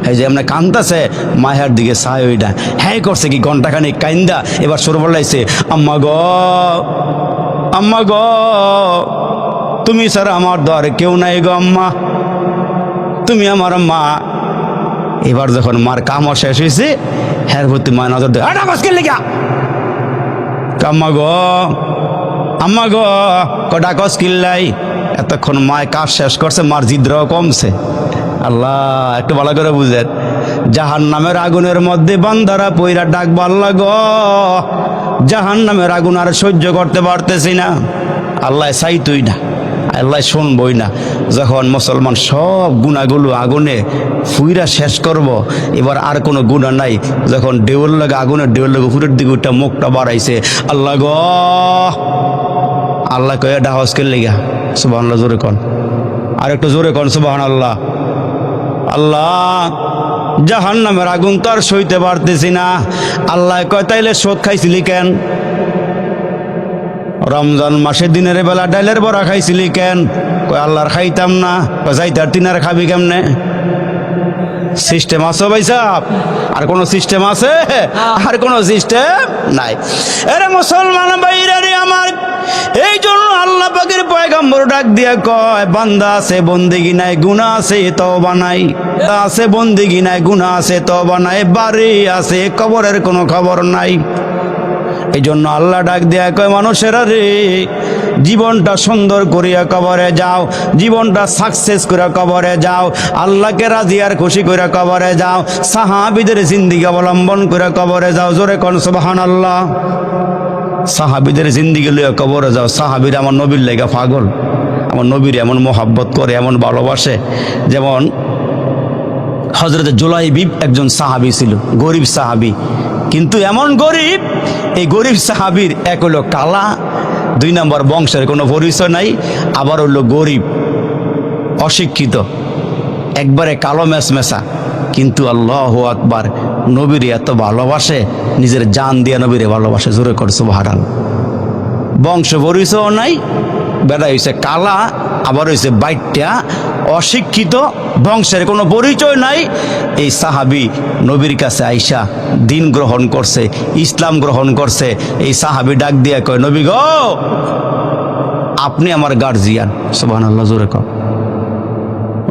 হ্যাঁ যে এমনি কান্দাছে, মায়ের দিকে চায় ওইটা। হ্যাঁ করছে কি, ঘন্টাখানিক কাইন্দা এবার সর বলাইছে, আম্মা গ, আম্মা গ, তুমি স্যার আমার দ্বারে কেউ নাই গো আম্মা, তুমি আমার মা। এবার যখন মার কামও শেষ হয়েছে, হ্যার প্রতি মা নজর দেয়, আম্মা গো, আম্মা গো, কটা কস কিল্লাই। এতক্ষণ মায় কাজ শেষ করছে, মার জিদ্রাও কমছে। আল্লাহ একটু ভালো করে বুঝেন, জাহান্নামের আগুনের মধ্যে বান্দারা পইরা ডাকবো, আল্লাহ গো, জাহান্নামের আগুন আর সহ্য করতে পারতেছি না। আল্লাহ চাইতই না, আল্লাহ শুনবই না। যখন মুসলমান সব গুণাগুলো আগুনে ফুইরা শেষ করব, এবার আর কোনো গুণা নাই, যখন ঢেউর লাগে, আগুনের ঢেউর লাগে উপরের দিকে ওইটা মুখটা বাড়াইছে, আল্লাহ গো, আল্লাহ কয়ে ডাহস কে লেগা, সুবহানাল্লাহ জোরে কন, আর একটু জোরে কন সুবহানাল্লাহ। আল্লাহ জাহান্নামের আগুন তো আর সইতে পারতেছি না। আল্লাহ কয় তাইলে শোধ খাইছিলি কেন? রমজান মাসে দিনের বেলা ডাইলের বড়া খাইছিলি কেন? কয় আল্লাহর খাইতাম না। কয় যাইতার তিনার খাবি কেমনে? সিস্টেম আছে ভাই সাহেব? আর কোনো সিস্টেম আছে? আর কোনো সিস্টেম নাই। এরে মুসলমান ভাইরা রে আমার, এই জন্য আল্লাহ পাকের পয়গম্বর ডাক দিয়া কয়, বান্দা আছে বন্দেগি নাই, গুনাহ আছে তওবা নাই, আছে বন্দেগি নাই, গুনাহ আছে তওবা নাই, বাড়ি আছে কবরের কোনো খবর নাই। এই জন্য আল্লাহ ডাক দেয়া কয় মানুষেরা রে, জীবনটা সুন্দর করিয়া কবরে যাও, জীবনটা সাকসেস করে কবরে যাও, আল্লাহকে রাজি আর খুশি করে কবরে যাও, সাহাবীদের জিন্দেগি অবলম্বন করে কবরে যাও। জোরে কোন সুবহানাল্লাহ। সাহাবীদের জিন্দেগি লইয়া কবরে যাও। সাহাবীরা আমার নবীর লেগা পাগল, আমার নবীর এমন মোহাব্বত করে, এমন ভালোবাসে। যেমন হযরত জুলাইবিব একজন সাহাবী ছিল, গরিব সাহাবী, কিন্তু এমন গরিব, এই গরিব সাহাবীর এক হলো কালা, 2 নম্বর বংশের কোনো পরিচয় নাই, আবার হলো গরিব, অশিক্ষিত, একবারে কালো মেসমেসা, কিন্তু আল্লাহু আকবার, নবীর এত ভালোবাসে, নিজের জান দিয়ে নবীরে ভালোবাসে। জোরে করে সুবহানাল্লাহ। বংশ পরিচয় নাই, বেটা হইছে কালা, আবার হইছে বাইটটা, অশিক্ষিত, বংশের কোনো পরিচয় নাই। এই সাহাবী নবীর কাছে আইসা দিন গ্রহণ করছে, ইসলাম গ্রহণ করছে। এই সাহাবী ডাক দিয়া কয়, নবী গো, আপনি আমার গার্জিয়ান। সুবহানাল্লাহ, জোরে কও।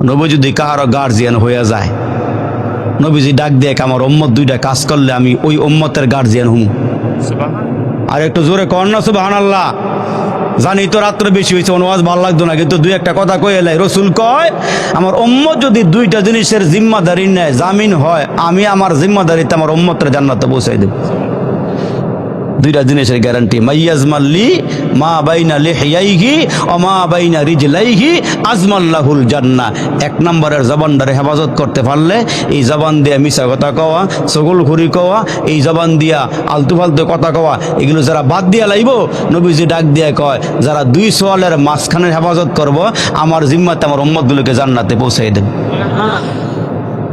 নবী যদি কাহারও গার্জিয়ান হয়ে যায়, নবীজি ডাক দিয়ে আমার উম্মত 2টা কাজ করলে আমি ওই উম্মতের গার্জিয়ান হুম। আর একটু জোরে কর না সুবহানাল্লাহ। জানি তো রাত্রে বেশি হয়েছে, অনুবাদ ভালো লাগতো না, কিন্তু 2-1টা কথা কয়ে এলাই। রসুল কয়, আমার উম্মত যদি 2টা জিনিসের জিম্মাদারি নেয়, জামিন হয়, আমি আমার জিম্মাদারিতে আমার উম্মতের জান্নাতে পৌঁছাই দেব। 2টা জিনিসের গ্যারান্টি, মাইয়াজমাল্লি মা বাইনা লিহিয়াইহি ওয়া মা বাইনা রিজলাইহি আজমাল্লাহুল জান্নাহ। 1 নম্বরের জবানটারে হেফাজত করতে পারলে, এই জবান দিয়ে মিছা কথা কওয়া, চগলখুরি কওয়া, এই জবান দিয়া আলতু ফালতু কথা কওয়া, এগুলো যারা বাদ দিয়া লাইব, নবীজি ডাক দিয়ে কয়, যারা 2 সোয়ালের মাঝখানের হেফাজত করব, আমার জিম্মাতে আমার উম্মতগুলোকে জান্নাতে পৌঁছাই দেব।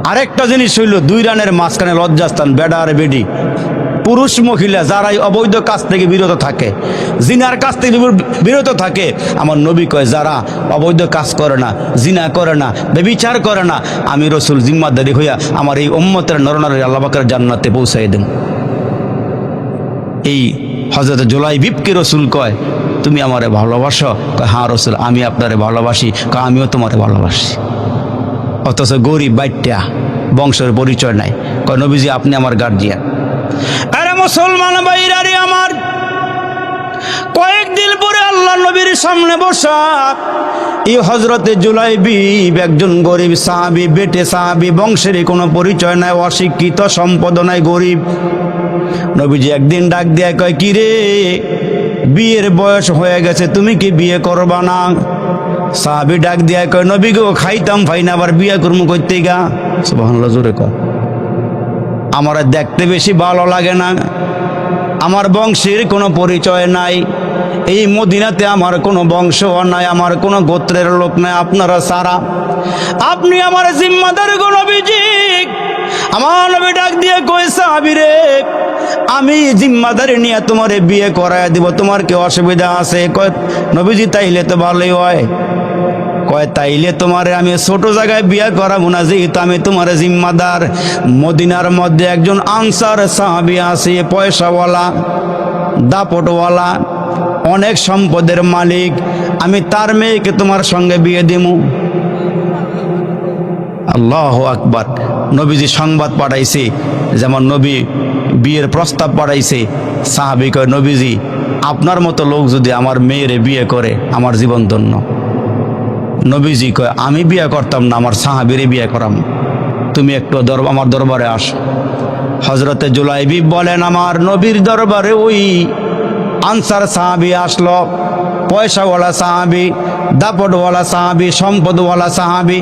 আরেকটা জিনিস হইল, 2 রানের মাঝখানে লজ্জাস্থান, বেডা আর বেডি, পুরুষ মহিলা যারাই অবৈধ কাজ থেকে বিরত থাকে, জিনার কাজ থেকে বিরত থাকে, আমার নবী কয় যারা অবৈধ কাজ করে না, জিনা করে না, ব্যভিচার করে না, আমি রসুল জিম্মাদারি হইয়া আমার এই উম্মতের নরনারী আল্লাহ পাকের জান্নাতে পৌঁছাই দেন। এই হযরত জুলাইবিবকে রসুল কয়, তুমি আমারে ভালোবাসো? কয় হ্যাঁ রসুল, আমি আপনারে ভালোবাসি। কয় আমিও তোমারে ভালোবাসি। অথচ গরিব বাইটটা, বংশের পরিচয় নাই। কয় নবীজি আপনি আমার গার্জিয়ান। আরে মুসলমান ভাইরা রে আমার, কয়েকদিন পরে আল্লাহ নবীর সামনে বসা এই হযরতে জুলাইবিব একজন গরিব সাহাবী, বেটে সাহাবী, বংশের কোনো পরিচয় নাই, অশিক্ষিত, সম্পদ নাই, গরিব। নবীজি একদিন ডাক দিয়ে কয়, কি রে, বিয়ের বয়স হয়ে গেছে, তুমি কি বিয়ে করবা না? সাহাবী ডাক দিয়ে কয়, নবী গো, খাইতাম ফাই না, আবার বিয়ে করবো করতে গা। সুবহানাল্লাহ, জোরে কয়। আমার দেখতে বেশি ভালো লাগে না, আমার বংশের কোনো পরিচয় নাই, এই মদিনাতে আমার কোনো বংশ নাই, আমার কোনো গোত্রের লোক নাই, আপনারা সারা, আপনি আমার জিম্মাদার গো নবীজি। আমার নবী ডাক দিয়ে কয়, সাহাবী রে, আমি জিম্মাদারি নিয়ে তোমারে বিয়ে করায় দিব, তোমার কি অসুবিধা আছে? কয় নবীজি তাইলে তো ভালোই হয়। কয় তাইলে তোমারে আমি ছোট জায়গায় বিয়ে করাবো না, যেহেতু আমি তোমার জিম্মাদার। মদিনার মধ্যে একজন আনসার সাহাবী আছে, পয়সাওয়ালা, দাপটওয়ালা, অনেক সম্পদের মালিক, আমি তার মেয়েকে তোমার সঙ্গে বিয়ে দিমু। আল্লাহু আকবার। নবীজি সংবাদ পাঠাইছে, যেমন নবী বিয়ের প্রস্তাব পাঠাইছে। সাহাবী কয়, নবীজি আপনার মতো লোক যদি আমার মেয়েরে বিয়ে করে, আমার জীবন ধন্য। নবীজি কয়, আমি বিয়ে করতাম না, আমার সাহাবীরে বিয়ে করাম, তুমি একটু আমার দরবারে আস। হযরতে জুলাইবিব বলেন, আমার নবীর দরবারে ওই আনসার সাহাবী আসলো, পয়সাওয়ালা সাহাবী, দাপটওয়ালা সাহাবী, সম্পদওয়ালা সাহাবী।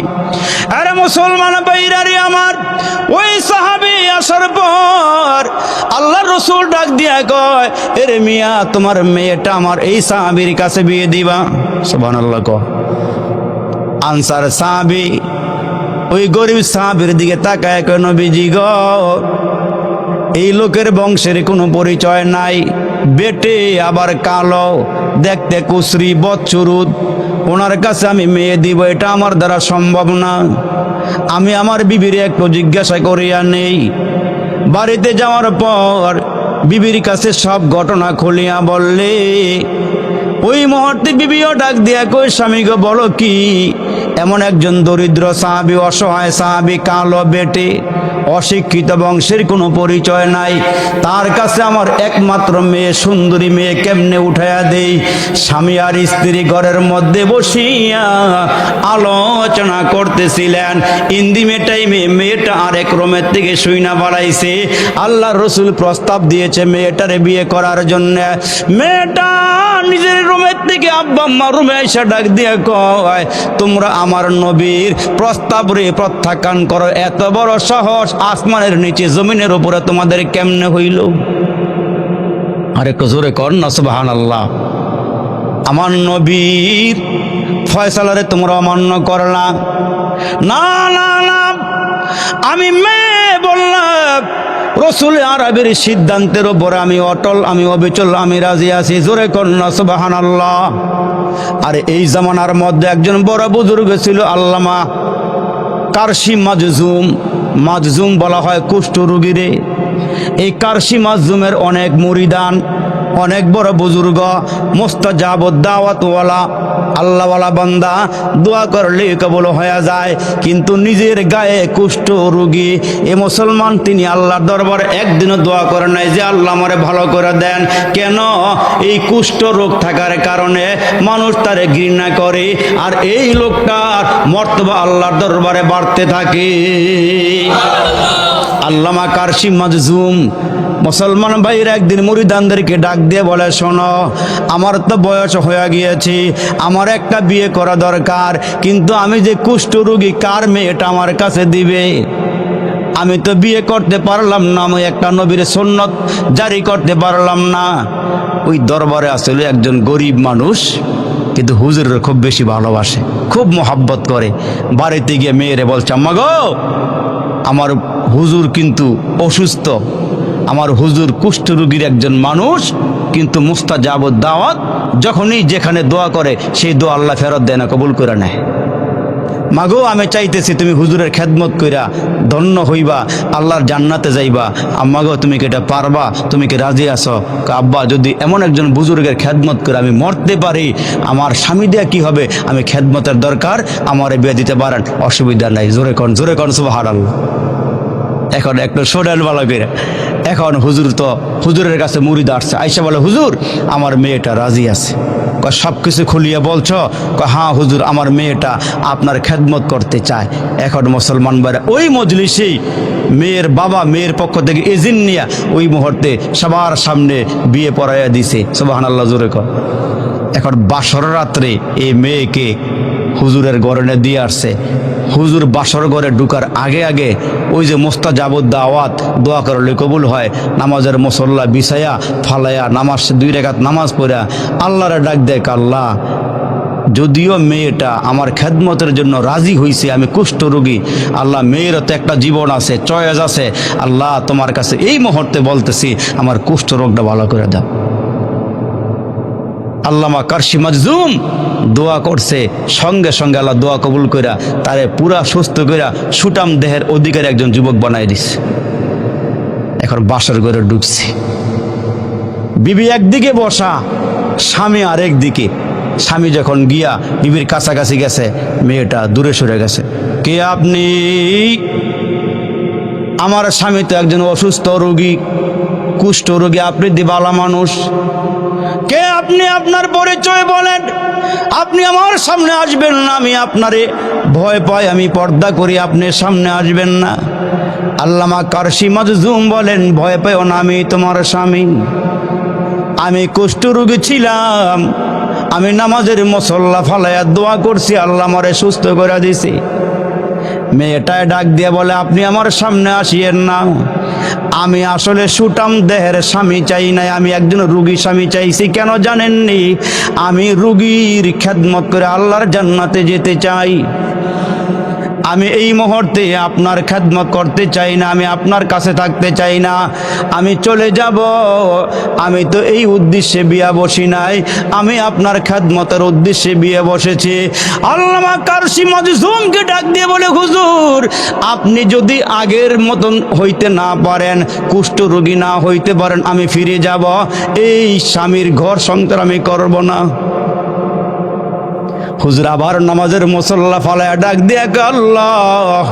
আরে মুসলমান ভাইরারে আমার, ওই সাহাবী আসার পর আল্লাহর রাসূল ডাক দিয়া কয়, এরে মিয়া, তোমার মেয়েটা আমার এই সাহাবীর কাছে বিয়ে দিবা। সুবহানাল্লাহ। কয় আনসার সাহাবী ওই গরিব সাহাবীর দিকে তাকায় কয়, নবীজি গো, এই লোকের বংশের কোনো পরিচয় নাই, বেটে আবার কালো, দেখতে কুসরি, বদচুরুত, ওনার কাছে আমি মেয়ে দিব, এটা আমার দ্বারা সম্ভব না। আমি আমার বিবির একটু জিজ্ঞাসা করিয়া নেই। বাড়িতে যাওয়ার পর বিবির কাছে সব ঘটনা খুলিয়া বললে, ওই মুহূর্তে বিবিও ডাক দিয়া কই, স্বামী গো বলো কি, এমন একজন দরিদ্র সাহাবী, অসহায় সাহাবী, কালো বেটে, অশিক্ষিত, বংশের কোনো পরিচয় নাই, তার কাছে আমার একমাত্র মেয়ে, সুন্দরী মেয়ে কেমনে উঠাইয়া দেই। স্বামী আর স্ত্রী ঘরের মধ্যে বসিয়া আলোচনা করতেছিলেন। ইন্দিমে টাইমে মেয়েটা আরেক রুমের থেকে শুইনা বাড়াইছে। আল্লাহ রসুল প্রস্তাব দিয়েছে মেয়েটারে বিয়ে করার জন্য। মেয়েটা নিজের রুমের থেকে আব্বা আম্মা রুমে এসে ডাক দিয়ে কয়, তোমরা আমার নবীর প্রস্তাব রে প্রত্যাখ্যান করো, এত বড় সাহস আসমানের নিচে জমিনের উপরে তোমাদের কেমনে হইল? আরে জোরে কর না সুবহানাল্লাহ। আমার নবীর ফয়সালারে তোমরা অমান্য করলা। না না না, আমি মেয়ে বললাম রসুল আরবের সিদ্ধান্তের উপরে আমি অটল, আমি অবিচল, আমি রাজি আছি। জোরে কর না সুবহানাল্লাহ। আর এই জামানার মধ্যে একজন বড় বুজুর্গ ছিল, আল্লামা কারশি মাজজুম। মাজজুম বলা হয় কুষ্ঠ রোগীরে। এই কারশি মাজজুমের অনেক মুরিদান, অনেক বড় বুজুর্গ, মুস্তাজাবুদ দাওয়াতওয়ালা, আল্লাহওয়ালা বান্দা, দোয়া করলে কবুল হয়ে যায়। কিন্তু নিজের গায়ে কুষ্ঠ রোগী এ মুসলমান, তিনি আল্লাহর দরবারে একদিনও দোয়া করে নাই যে আল্লাহ আমারে ভালো করে দেন। কেন? এই কুষ্ঠ রোগ থাকার কারণে মানুষ তারে ঘৃণা করে, আর এই লোকটার মর্তবা আল্লাহর দরবারে বাড়তে থাকে। আল্লামা কারশি মাজজুম মুসলমান ভাইয়ের একদিন মুরিদানদেরকে ডাক দিয়ে বলে, শোনো, আমার তো বয়স হয়ে গিয়েছে, আমার একটা বিয়ে করা দরকার, কিন্তু আমি যে কুষ্ঠ রোগী, কার মেয়েটা আমার কাছে দিবে? আমি তো বিয়ে করতে পারলাম না, আমি একটা নবীর সুন্নত জারি করতে পারলাম না। ওই দরবারে আসলে একজন গরিব মানুষ, কিন্তু হুজুরের খুব বেশি ভালোবাসে, খুব মোহাব্বত করে। বাড়িতে গিয়ে মেয়েরে বলছে, আম্মা গো, আমার হুজুর কিন্তু অসুস্থ, আমার হুজুর কুষ্ঠরোগীর একজন মানুষ, কিন্তু মুস্তাজাবুদ দাওয়াত, যখনই যেখানে দোয়া করে সেই দোয়া আল্লাহ ফেরত দেয় না, কবুল করে নেয়। মাগো, আমি চাইতেছি তুমি হুজুরের খেদমত কইরা ধন্য হইবা, আল্লাহর জান্নাতে যাইবা। আম্মাগো, তুমি কি এটা পারবা? তুমি কি রাজি আছো? আব্বা, যদি এমন একজন বুজুর্গের খেদমত করে আমি মরতে পারি, আমার স্বামী দেয়া কি হবে? আমি খেদমতের দরকার, আমারে বিয়ে দিতে পারেন, অসুবিধা নাই। জোরে কন, জোরে কন সুবহানাল্লাহ। এখন একটু শোনেন ভালো করে। এখন হুজুরের কাছে মুরিদ আসছে, আইসা বলে, হুজুর, আমার মেয়েটা রাজি আছে। সব কিছু খুলিয়ে বলছো? হ্যাঁ হুজুর, আমার মেয়েটা আপনার খেদমত করতে চায়। এখন মুসলমান ভাইরা ওই মজলিসেই মেয়ের বাবা মেয়ের পক্ষ থেকে এজেন্ট নিয়ে ওই মুহূর্তে সবার সামনে বিয়ে পড়াইয়া দিছে। সুবহানাল্লাহ, জোরে কর। এখন বাসর রাত্রে এই মেয়েকে হুজুরের ঘরে দিয়ে আসছে। হুজুর বাসর ঘরে ঢুকার আগে আগে ওই যে মুস্তাজাবুদ দাওয়াত, দোয়া করলে কবুল হয়, নামাজের মুসল্লা বিছায়া ফালাইয়া নামাজ 2 রাকাত নামাজ পড়া আল্লাহরে ডাক দেয়, আল্লাহ, যদিও মেয়েটা আমার খেদমতের জন্য রাজি হয়েছে, আমি কুষ্ঠ রোগী, আল্লাহ মেয়েরও তো একটা জীবন আছে, চয়েস আছে, আল্লাহ তোমার কাছে এই মুহূর্তে বলতেছি আমার কুষ্ঠ রোগটা ভালো করে দাও। আল্লামা কারশি মাজজুম দোয়া করছে, সঙ্গে সঙ্গে আল্লাহ দোয়া কবুল কইরা তারে পুরা সুস্থ কইরা সুটাম দেহের অধিকারী একজন যুবক বানাই দিছে। এখন বাসর ঘরে ঢুকছে, বিবি একদিকে বসা, স্বামী আরেক দিকে। স্বামী যখন গিয়া বিবির কাছাকাছি গেছে, মেয়েটা দূরে সরে গেছে। কে আপনি? আমার স্বামী তো একজন অসুস্থ রোগী, কুষ্ঠ রোগী, আপনি দিবালা মানুষ। কে আপনি? আপনার পরিচয় বলেন। আপনি আমার সামনে আসবেন না, আমি আপনারে ভয় পাই, আমি পর্দা করি, আপনি সামনে আসবেন না। আল্লামা কারশি মাজজুম বলেন, ভয় পাইও না, আমি তোমার স্বামী। আমি কুষ্ঠ রোগী ছিলাম, আমি নামাজের মুসল্লা ফালাইয়া দোয়া করছি, আল্লাহ আমারে সুস্থ করে দিছি। মেয়েটায় ডাক দিয়ে বলে, আপনি আমার সামনে আসিয়েন না, আমি আসলে সুটাম দেহের স্বামী চাই নাই, আমি একজন রুগী স্বামী চাইছি। কেন জানেননি? আমি রুগীর খেদমত করে আল্লাহর জান্নাতে যেতে চাই। আমি এই মুহূর্তে আপনার খেদমত করতে চাই না, আমি আপনার কাছে থাকতে চাই না, আমি চলে যাব। আমি তো এই উদ্দেশ্যে বিয়া বসি নাই, আমি আপনার খেদমতের উদ্দেশ্যে বিয়ে বসেছি। আল্লামা কারশি মাজজুমকে ডাক দিয়ে বলে, হুজুর, আপনি যদি আগের মতন হইতে না পারেন, কুষ্ঠ রোগী না হইতে পারেন, আমি ফিরে যাব, এই স্বামীর ঘর সংসার আমি করব না। হুজুর আবার নামাজের মুসল্লা ফালায়া ডাক দিয়া আল্লাহ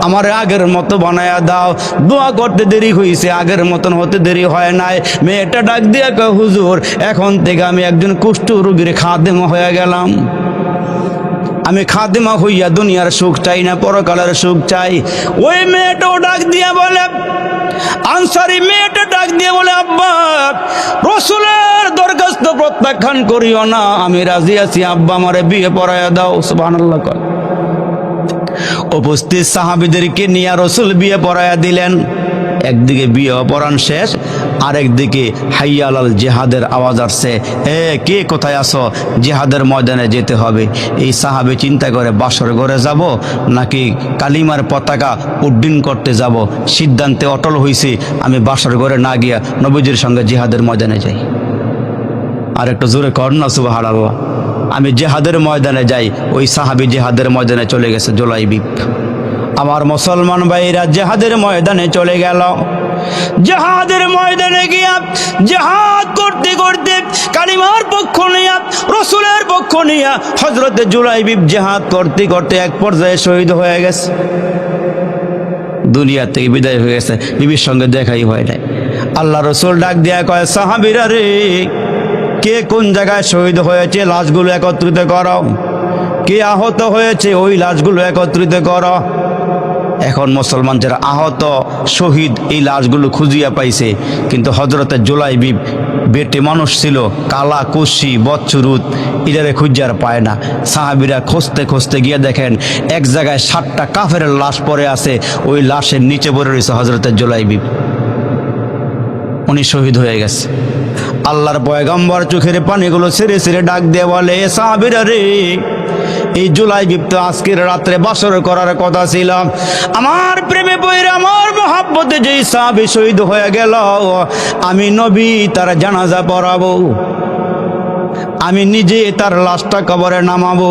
আমার আগের মতো বানায়া দাও। দোয়া করতে দেরি হয়েছে, আগের মতন হতে দেরি হয় নাই। মেয়েটা ডাক দিয়া হুজুর এখন থেকে আমি একজন কুষ্ঠ রোগীর খাদেম হয়ে গেলাম। আমি খাদেমা হইয়া দুনিয়ার সুখ চাই না, পরকালের সুখ চাই। ওই মেয়েটাও ডাক দিয়া বলে, আনসারি মেয়েটা ডাক দিয়ে বলে আব্বা রাসূলের দরখাস্ত প্রত্যাখ্যান করিও না, আমি রাজি আছি, আব্বা আমারে বিয়ে পড়াইয়া দাও। সুবহানাল্লাহ। উপস্থিত সাহাবীদেরকে নিয়ে রাসূল বিয়ে পড়াইয়া দিলেন। একদিকে বিয়ে পড়ান শেষ, আরেকদিকে হাইয়া আলাল জিহাদের আওয়াজ আসছে, কে কোথায় আসো, জিহাদের ময়দানে যেতে হবে। এই সাহাবী চিন্তা করে বাসর ঘরে যাব নাকি কালিমার পতাকা উড্ডীন করতে যাব। সিদ্ধান্তে অটল হইছি, আমি বাসর ঘরে না গিয়া নবীজির সঙ্গে জিহাদের ময়দানে যাই। আর একটু জোরে কর না সুবহানাল্লাহ। আমি জিহাদের ময়দানে যাই। ওই সাহাবী জিহাদের ময়দানে চলে গেছে জুলাইবিব। আমার মুসলমান ভাইরা জিহাদের ময়দানে চলে গেল। জিহাদের ময়দানে গিয়া জিহাদ করতে করতে কালিমার পক্ষ নিয়া রাসূলের পক্ষ নিয়া হযরতে জুলাইবিব জিহাদ করতে করতে এক পর্যায়ে শহীদ হয়ে গেছে। দুনিয়া থেকে বিদায় হয়ে গেছে, বিবির সঙ্গে দেখাই হয় নাই। আল্লাহ রাসূল ডাক দিয়া কয়, সাহাবীরা রে, কে কোন জায়গায় শহীদ হয়েছে লাশগুলো একত্রিত করো, কে আহত হয়েছে ওই লাশগুলো একত্রিত করো। এখন মুসলমান যারা আহত শহীদ এই লাশগুলো খুঁজিয়া পাইছে, কিন্তু হযরতে জুলাইবিব বেটে মানুষ ছিল, কালা কুশি বচ্চুরুত, এটারে খুঁজার পায় না। সাহাবীরা খুঁজতে খুঁজতে গিয়ে দেখেন এক জায়গায় 7টা কাফেরের লাশ পড়ে আছে, ওই লাশের নিচে পড়ে রয়েছে হযরতে জুলাইবিব। উনি শহীদ হয়ে গেছে। আল্লাহর পয়গম্বর চোখের পানিগুলো ছেড়ে ছেড়ে ডাক দিয়ে বলে, সাহাবীরা রে, এই জুলাইবিব তো আজকের রাত্রে বাসর করার কথা ছিল। আমার প্রেমে পড়ে আমার মহব্বতে যেই সাহাবী শহীদ হয়ে গেল, আমি নবী তার জানাজা পড়াবো, আমি নিজে তার লাশটা কবরে নামাবো।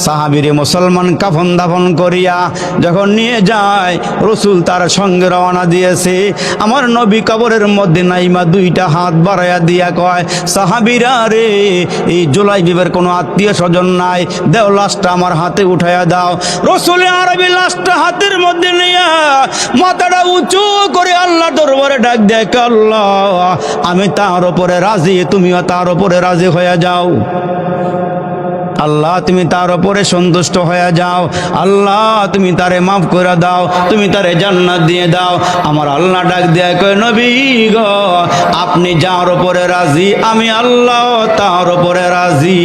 সাহাবীরে মুসলমান কাফন দাফন করিয়া যখন নিয়ে যায়, রাসূল তার সঙ্গে রওনা দিয়েছে। আমার নবী কবরের মধ্যে নাইমা 2টা হাত বাড়াইয়া দিয়া কয়, সাহাবীরা রে, এই জুলাইবিবের কোনো আত্মীয় স্বজন নাই, দেও লাশটা আমার হাতে উঠাইয়া দাও। রাসূল আরবি লাশটা হাতের মধ্যে নিয়া মাথাটা উঁচু করে আল্লাহ দরবারে ডাক দেয়, আল্লাহ আমি তার উপরে রাজি, তুমিও তার উপরে রাজি হয়ে যাও। আল্লাহ তুমি তার উপরে সন্তুষ্ট হয়ে যাও। আল্লাহ তুমি তারে মাফ করে দাও, তুমি তারে জান্নাত দিয়ে দাও। আমার আল্লাহ ডাক দেয়া কয়, নবী গো, আপনি যার উপরে রাজি, আমি আল্লাহ তার উপরে রাজি।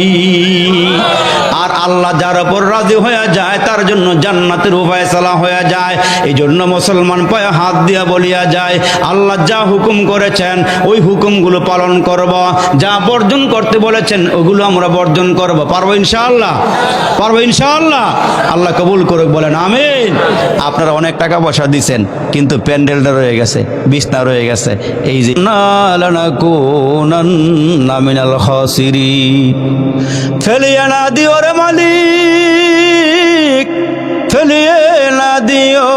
আর আল্লাহ যার উপর রাজি হয়ে যায় তার জন্য জান্নাতের ফয়সালা হয়ে যায়। এই জন্য মুসলমান পায়ে হাত দিয়া বলিয়া যায়, আল্লাহ যা হুকুম করেছেন ওই হুকুমগুলো পালন করব, যা বর্জন করতে বলেছেন ওগুলো আমরা বর্জন করব। পারবো ইনশাআল্লাহ? পারবো ইনশাআল্লাহ? আল্লাহ কবুল করুক, বলেন আমিন। আপনারা অনেক টাকা পয়সা দিচ্ছেন, কিন্তু প্যান্ডেলটা রয়ে গেছে, বিছনা রয়ে গেছে। এই যে লানাকুনান্না মিনাল খাসিরিন, ফেলিয়ে না দিও রে মালিক, ফেলিয়ে না দিও,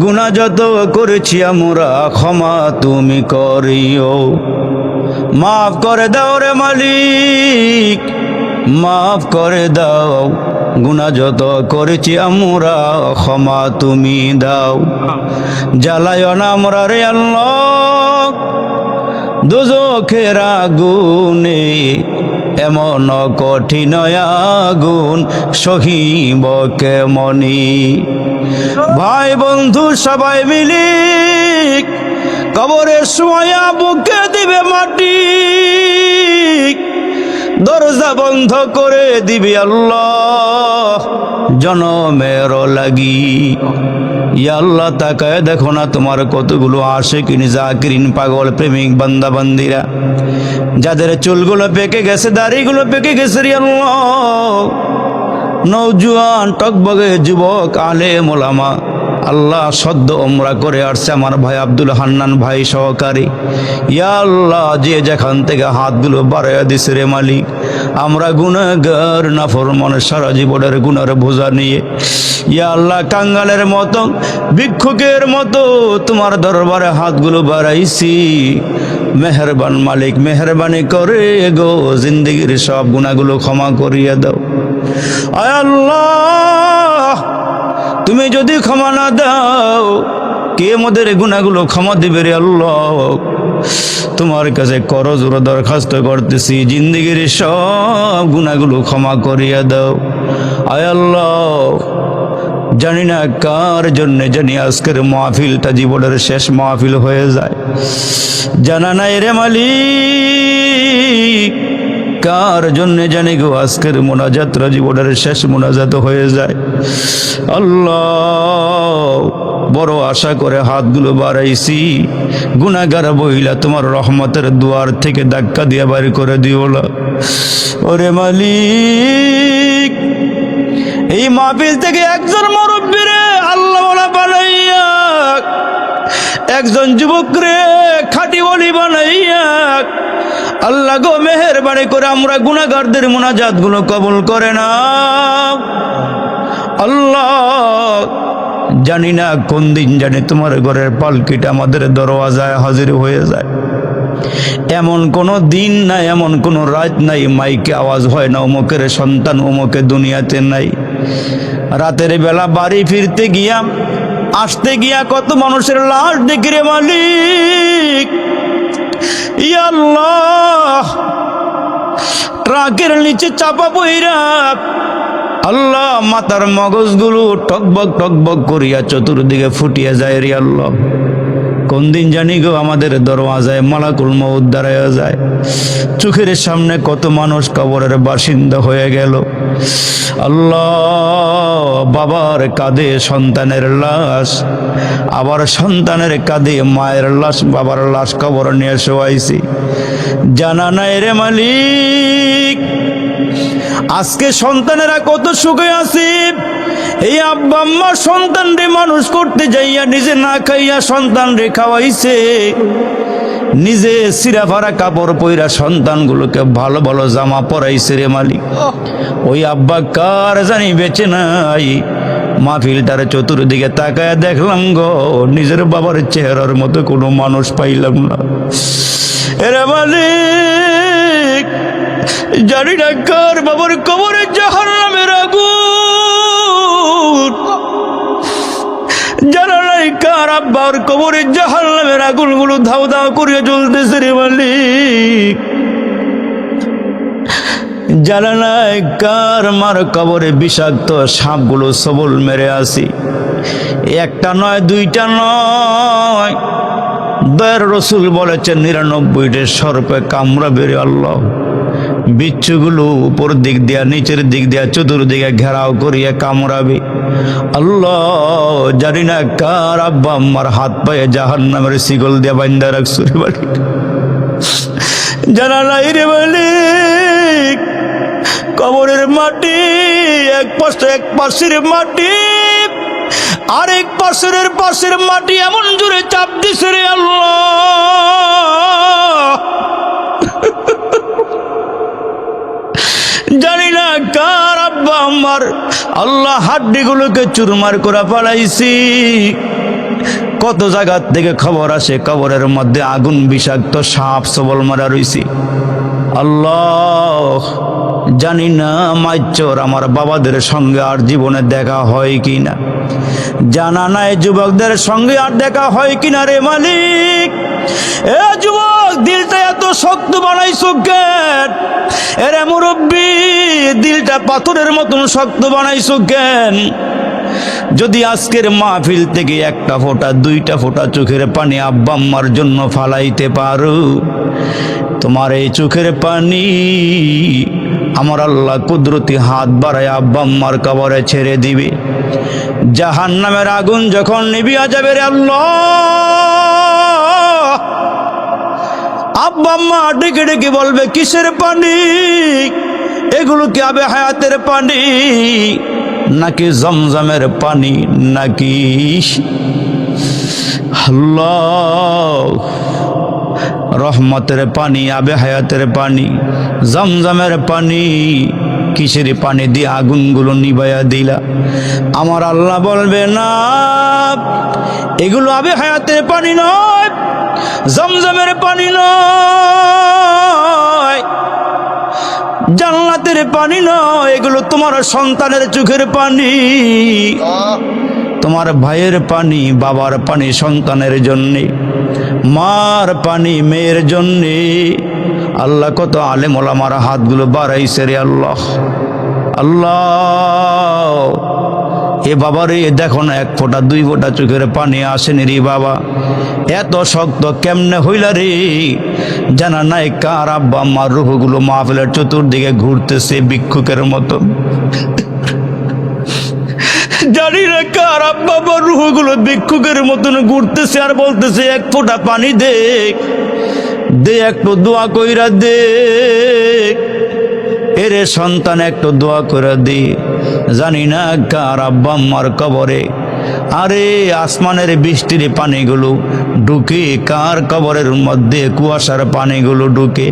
গুনাহ যত করেছি আমরা ক্ষমা তুমি করিও। মাফ করে দাও রে মালিক, মাফ করে দাও, গুনাহ যত করেছি আমরা ক্ষমা তুমি দাও। জ্বালায়ও না আমরা রে আল্লাহ দোজখের আগুনে, এমন কঠিন আগুন সহিব কেমনি। ভাই বন্ধু সবাই মিলি কবরের সময় বুকে দিবে মাটি, দরজা বন্ধ করে দিবি আল্লাহ জনমের লাগি। ইয়া আল্লাহ তাকায় দেখো না তোমার কতগুলো আশিকিন জাকিরিন পাগল প্রেমিক বান্দা বান্দিরা, যাদের চুলগুলো পেকে গেছে, দাড়িগুলো পেকে গেছে রে আল্লাহ, নওজোয়ান টকবগে যুবক আলেম ওলামা, আল্লাহ সদ্য ওমরা করে আসছে আমার ভাই আব্দুল হান্নান ভাই সহকারী। ইয়া আল্লাহ যে যেখান থেকে হাতগুলো বাড়াইয়া দিছে রে মালিক, আমরা গুনাহগার নাফরমান সারা জীবনের গুনার বোঝা নিয়ে ইয়া আল্লাহ কাঙ্গালের মতো ভিক্ষুকের মতো তোমার দরবারে হাতগুলো বাড়াইছি। মেহেরবান মালিক, মেহেরবানি করে গো জিন্দেগির সব গুনাহগুলো ক্ষমা করিয়া দাও। আয় আল্লাহ, তুমি যদি ক্ষমা না দাও কে আমাদের গুনাহগুলো ক্ষমা দিবে রে আল্লাহ? তোমার কাছে করজোড়ে দরখাস্ত করতেছি, জিন্দেগির সব গুনাহগুলো ক্ষমা করিয়া দাও। আয় আল্লাহ, জানি না কার জন্যে জানি আজকের মাহফিলটা জীবনের শেষ মাহফিল হয়ে যায়, জানা নাই রে মালিক কার জন্যে জানি গো আজকের মোনাজাতটা জীবনের শেষ মোনাজাত হয়ে যায়। আল্লাহ, বড় আশা করে হাতগুলো বাড়াইছি, গুনাহগার বহিলা তোমার রহমতের দুয়ার থেকে ধাক্কা দিয়ে বাইর করে দিও না। ওরে মালিক, এই মাহফিল থেকে একজন মুরব্বী রে আল্লাহ ওয়ালা বানাইয়া, একজন যুবক রে খাঁটি ওলি বানাইয়া আল্লাহ গো মেহেরবানি করে আমরা গুনাহগারদের মুনাজাতগুলো কবুল করে না। আল্লাহ, জানি না কোন দিন জানি তোমার ঘরের পালকিটা আমাদের দরওয়াজায় হাজির হয়ে যায়। এমন কোনো দিন নাই, এমন কোনো রাত নাই মাইকে আওয়াজ হয় না অমুকের সন্তান অমুকে দুনিয়াতে নাই। রাতের বেলা বাড়ি ফিরতে গিয়া আসতে গিয়া কত মানুষের লাশ দেখি রে মালিক। ইয়া আল্লাহ, ট্রাকের নিচে চাপা পইরা আল্লাহ মাথার মগজগুলো টকবক করিয়া চতুর্দিকে ফুটিয়া যায় রে আল্লাহ। কোন দিন জানি গো আমাদের দরওয়াজায় মালাকুল মউত দাঁড়ায়া যায়। চোখের সামনে কত মানুষ কবরের বাসিন্দা হয়ে গেল। আল্লাহ, বাবার কাঁধে সন্তানের লাশ, আবার সন্তানের কাঁধে মায়ের লাশ, বাবার লাশ কবর নিয়ে শোয়াইছি, জানা নাই রে মালিক আজকে সন্তানেরা কত সুখে আছে। এই আব্বা আম্মা সন্তান রে মানুষ করতে যাইয়া নিজে না খাইয়া সন্তান রে খাওয়াইছে, নিজে সিরা ফারা কাপড় পইরা সন্তানগুলোকে ভালো ভালো জামা পরাইছে রে মালিক। ওই আব্বা কার জানি বেঁচে নাই। মাহফিলটার চতুর্দিকে তাকায় দেখলাম গো নিজের বাবার চেহারার মতো কোনো মানুষ পাইলাম না। এরে মালিক, জানি না কার বাবার কবরে জাহান্নামের আগুন, জানা নাই কার আব্বার কবরে জাহান্নামের আগুনগুলো ধাও ধাও করিয়া জ্বলতেছে রে মালিক। জানা নাই কার মার কবরে বিষাক্ত সাপগুলো সবল মেরে আসি। একটা নয়, দুইটা নয়, দয়ার রসুল বলেছেন 99টা সর্পে কামড়াবে রে আল্লাহ। বিচ্ছুগুলো উপর দিক দিয়া নিচের দিক দিয়া চতুর্দিকে ঘেরাও করিয়া কামড়াবে। আল্লাহ, জানি না কার আব্বা আম্মার হাত পায়ে জাহান্নামের শিকল দিয়া বান্ধা রাখছো রে মালিক, জানা নাই রে মালিক। কবরের মাটি এক পাশের মাটি আরেক পাশের মাটি এমন জোরে চাপ দিছে রে আল্লাহ। জানি না কার আব্বা আম্মার আল্লাহ হাড্ডিগুলোকে চুরমার করে পালাইছি। কত জায়গা থেকে খবর আসে কবরের মধ্যে আগুন বিষাক্ত সাপ সবল মারা রইছি। আল্লাহ, জানি না মাইচর আমার বাবাদের সঙ্গে আর জীবনে দেখা হয় কিনা, জানা নাই যুবকদের সঙ্গে আর দেখা হয় কিনা রে মালিক। এ যুবক, দিলটা এত শক্ত বানাইছো কেন? এরে মুরব্বী, দিলটা পাথরের মতন শক্ত বানাইছো কেন? যদি আজকের মাহফিল থেকে একটা ফোঁটা দুইটা ফোঁটা চোখের পানি আব্বা আম্মার জন্য ফালাইতে পারো, তোমার এই চোখের পানি আমার আল্লাহ কুদরতি হাত বাড়ায় আব্বা আম্মার কবরে ছেড়ে দিবে। জাহান্নামের আগুন যখন নিভিয়া যাবে রে আল্লাহ, আব্বা আম্মা ডেকে ডেকে বলবে কিসের পানি? এগুলো কি আবে হায়াতের পানি নাকি জমজমের পানি নাকি আল্লাহ রহমতের পানি, আবে হায়াতের পানি, জমজমের পানি? কিসের পানি দিয়ে আগুনগুলো নিভাইয়া দিলা? আমার আল্লাহ বলবে না, এগুলো আবে হায়াতের পানি নয়, জমজমের পানি নয়, জান্নাতের পানি নয়, এগুলো তোমার সন্তানের চোখের পানি, তোমার ভাইয়ের পানি, বাবার পানি সন্তানের জন্যে, মার পানি মেয়ের জন্যে। আল্লাহ কত আলেম ওলামার হাতগুলো বাড়াইছে রে আল্লাহ। আল্লাহ এ বাবা রে, দেখো না 1 ফোঁটা 2 ফোঁটা চোখের পানি আসেনি রে বাবা। এত শক্ত কেমনে হইলা রে? জানা নাই কার আব্বা আম্মার রূহগুলো মাহফিলের চতুর্দিকে ঘুরতেছে ভিক্ষুকের মতো। জানি না কার আব্বা আম্মার রূহগুলো ভিক্ষুকের মতন ঘুরতেছে আর বলতেছে 1 ফোঁটা পানি দে, দে একটু দোয়া কইরা দে, এরে সন্তান একটু দোয়া করে দি। জানি না কার আব্বা আম্মার কবরে আরে আসমানের বৃষ্টির পানিগুলো ঢুকে, কার কবরের মধ্যে কুয়াশার পানিগুলো ঢুকে।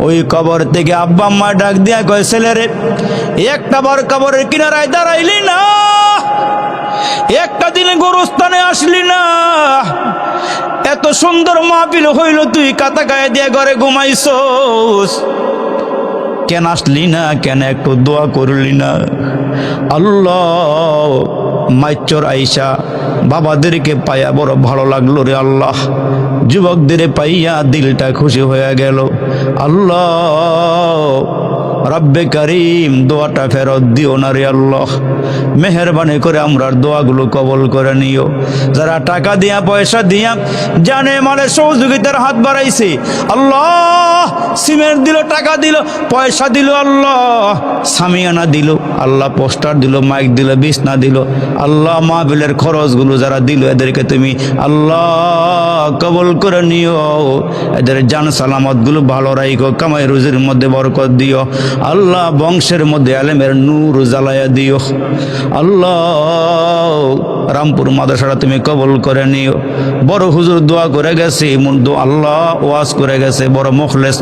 ওই কবর থেকে আব্বা আম্মা ডাক দিয়া কয়, ছেলেরে একটা বার কবরের কিনারায় দাঁড়াইলি না, একটা দিনে গোরস্থানে আসলি না, এত সুন্দর মাহফিল হইল, তুই কাতা গায়ে দিয়ে ঘরে ঘুমাইছস, কেন আসলি না? কেন একটু দোয়া করলি না? আল্লাহ মাইচর আইসা বাবাদেরকে পাইয়া বড় ভালো লাগলো রে আল্লাহ, যুবকদের পাইয়া দিলটা খুশি হয়ে গেল। আল্লাহ রব্বে করিম দোয়াটা ফেরত দিও না রে আল্লাহ, মেহরবানি করে আমরার দোয়াগুলো কবল করে নিও। যারা টাকা দিয়া পয়সা দিয়া জানে মালে সহযোগিতার হাত বাড়াইছে, আল্লাহ সিমেন্ট দিল, টাকা দিল, পয়সা দিল, আল্লাহ সামিয়ানা দিল, আল্লাহ পোস্টার দিল, মাইক দিল, বিছনা দিল, আল্লাহ মাহফিলের খরচগুলো যারা দিল এদেরকে তুমি আল্লাহ কবল করে নিও। এদের জান সালামতগুলো ভালো রাখো, কামাই রুজির মধ্যে বরকত দিও আল্লাহ, বংশের মধ্যে আলেমের নূর জ্বালায়া দিও আল্লাহ। রামপুর মাদ্রাসাটা তুমি কবল করে নিও। বড় হুজুর দোয়া করে গেছে, আল্লাহ ওয়াজ করে গেছে, বড় মুখলেস